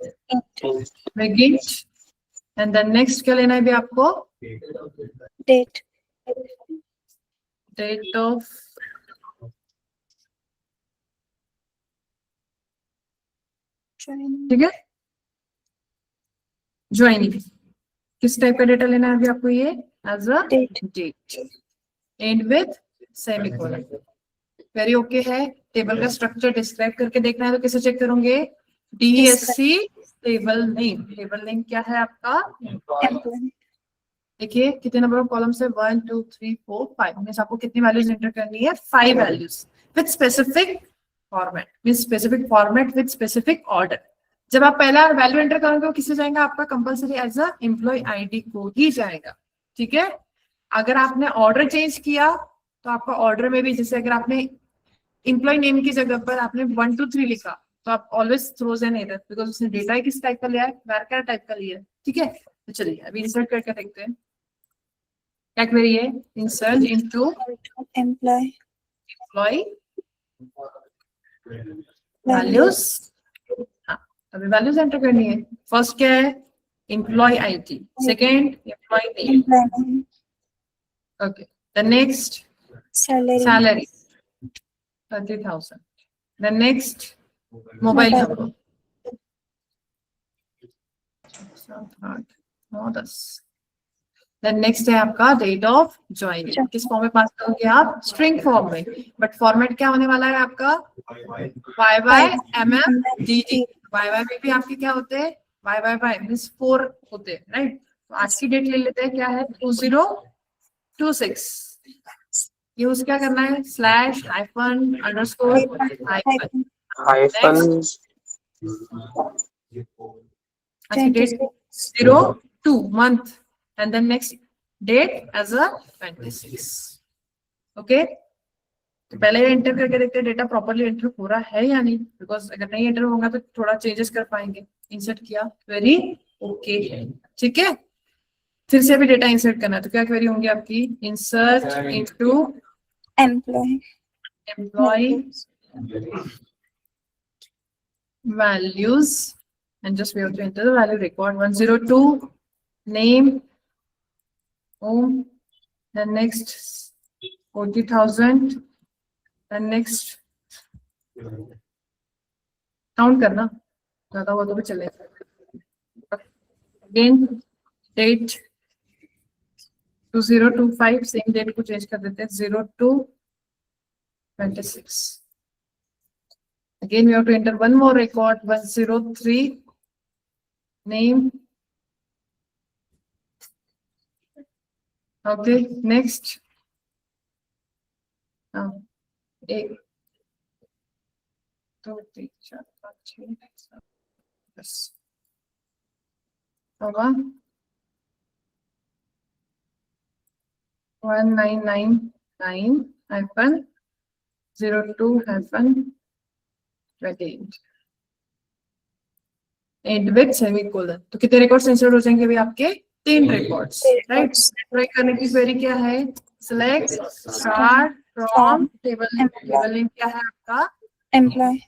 int and then next क्या लेना है भी आपको, Date. Date of Joining. ठीक है, joining. किस type का data लेना है अभी आपको, ये as a Date. Date and with semicolon. Very okay है। टेबल का स्ट्रक्चर डिस्क्राइब करके देखना है तो कैसे चेक करोगे, DSC table name. Table name क्या है आपका, Employment. देखिए कितने नंबर ऑफ कॉलम्स है, 1 2 3 4 5 मींस आपको कितनी वैल्यूज एंटर करनी है, 5 values with specific format, means specific format with specific order. जब आप पहला वैल्यू एंटर करोगे वो किससे जाएगा, आपका compulsory as a employee ID को ही जाएगा। ठीक है, अगर आपने ऑर्डर चेंज किया तो आपका ऑर्डर में भी, जैसे अगर आपने एम्प्लॉय नेम की जगह पर आपने 1 2 3 लिखा तो आप always throws an error, because उसने डेटा किस टाइप का लिया है, वैरकर टाइप का लिया है। ठीक है, तो चलिए अभी इंसर्ट करके देखते हैं क्या क्वेरी है, insert into Employee. Employee values. हाँ, अभी वैल्यूज एंटर करनी है। फर्स्ट क्या है, employee ID, second employee name, Employment. Okay, the next Salary. salary 30,000, the next mobile Mobile. number 10, then next है आपका डेट ऑफ ज्वाइनिंग। Join. किस फॉर्म में पास करोगे आप, स्ट्रिंग फॉर्म में, बट फॉर्मेट क्या होने वाला है आपका, YYMMDD। YY में भी आपके क्या होते हैं, YYY मीन्स 4 होते हैं, राइट। तो आज की डेट ले लेते हैं, क्या है 2026। यूज क्या करना है, slash hyphen underscore hyphen, hyphen आज की date 02 month and then next date as a 26। Okay, तो पहले एंटर करके देखते हैं डेटा प्रॉपर्ली एंटर हो रहा है या नहीं, बिकॉज अगर नहीं एंटर होगा तो थोड़ा चेंजेस कर पाएंगे। इंसर्ट किया, वेरी ओके है, ठीक है। फिर से अभी डेटा इंसर्ट करना है तो क्या क्वेरी होंगी आपकी, insert into Employee. Employee values and just we have to enter the value record 102 name home, then next 40,000, then next count करना ज्यादा हुआ तो भी चलेगा। again date 2025, same date को चेंज कर देते हैं 02/26। Again, we have to enter one more record, 103 name. Okay, next. 1 2 3 4 5 6 7 10 होगा 1999-02-28 एंड विद सेमीकोलन। तो कितने रिकॉर्ड्स इंसर्ट हो जाएंगे भी आपके, 3 रिकॉर्ड्स, राइट। ट्राई करने की क्वेरी क्या है, select star from table name. Table name क्या है आपका, Employee.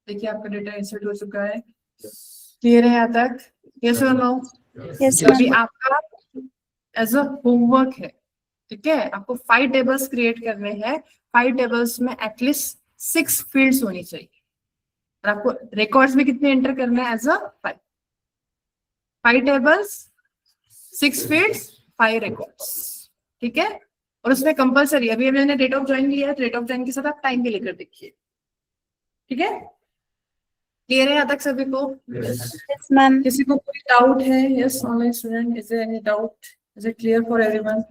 देखिए आपका डेटा इंसर्ट हो चुका है, क्लियर है यहाँ तक, यस और नो। Yes, अभी ma'am. आपका एज अ होमवर्क है, ठीक है, आपको 5 टेबल्स क्रिएट करने हैं। 5 टेबल्स में एटलीस्ट 6 फील्ड्स होनी चाहिए, और आपको रिकॉर्ड्स में कितने एंटर करना है, as a 5 tables 6 fields 5 records, ठीक है। और उसमें कंपलसरी, अभी मैंने डेट ऑफ ज्वाइन लिया है, डेट ऑफ ज्वाइन के साथ आप टाइम भी लेकर देखिए, ठीक है। क्लियर है यहाँ तक सभी को, Yes, ma'am. किसी को कोई डाउट है, yes online student, is there any doubt, is it clear for everyone?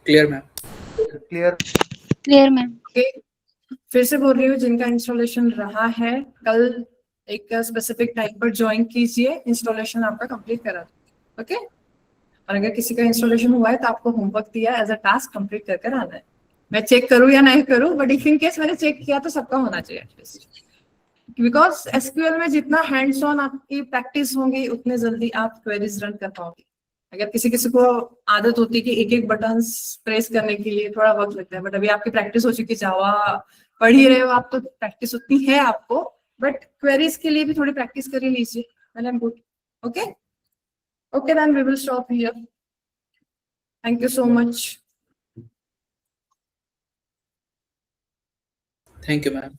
Clear, ma'am. Clear, ma'am. Okay, फिर से बोल रही हूँ, जिनका इंस्टॉलेशन रहा है कल एक स्पेसिफिक टाइम पर ज्वाइन कीजिए, इंस्टॉलेशन आपका कंप्लीट करा दो, ओके। और अगर किसी का इंस्टॉलेशन हुआ है तो आपको होमवर्क दिया एज अ टास्क कंप्लीट करके आना है। मैं चेक करूँ या नहीं करूँ, बट इफ इन केस मैंने चेक किया तो सबका होना चाहिए एटलीस्ट, बिकॉज एसक्यूएल में जितना हैंड्स ऑन आपकी प्रैक्टिस होंगी उतने जल्दी आप क्वेरीज रन कर पाओगे। अगर किसी किसी को आदत होती है कि एक एक बटन प्रेस करने के लिए थोड़ा वक्त लगता है, बट अभी आपकी प्रैक्टिस हो चुकी, जावा पढ़ ही रहे हो आप, तो प्रैक्टिस उतनी है आपको, बट क्वेरीज के लिए भी थोड़ी प्रैक्टिस कर ही लीजिए, and I am good. Okay okay, then we will stop here. Thank you so much. Thank you, ma'am.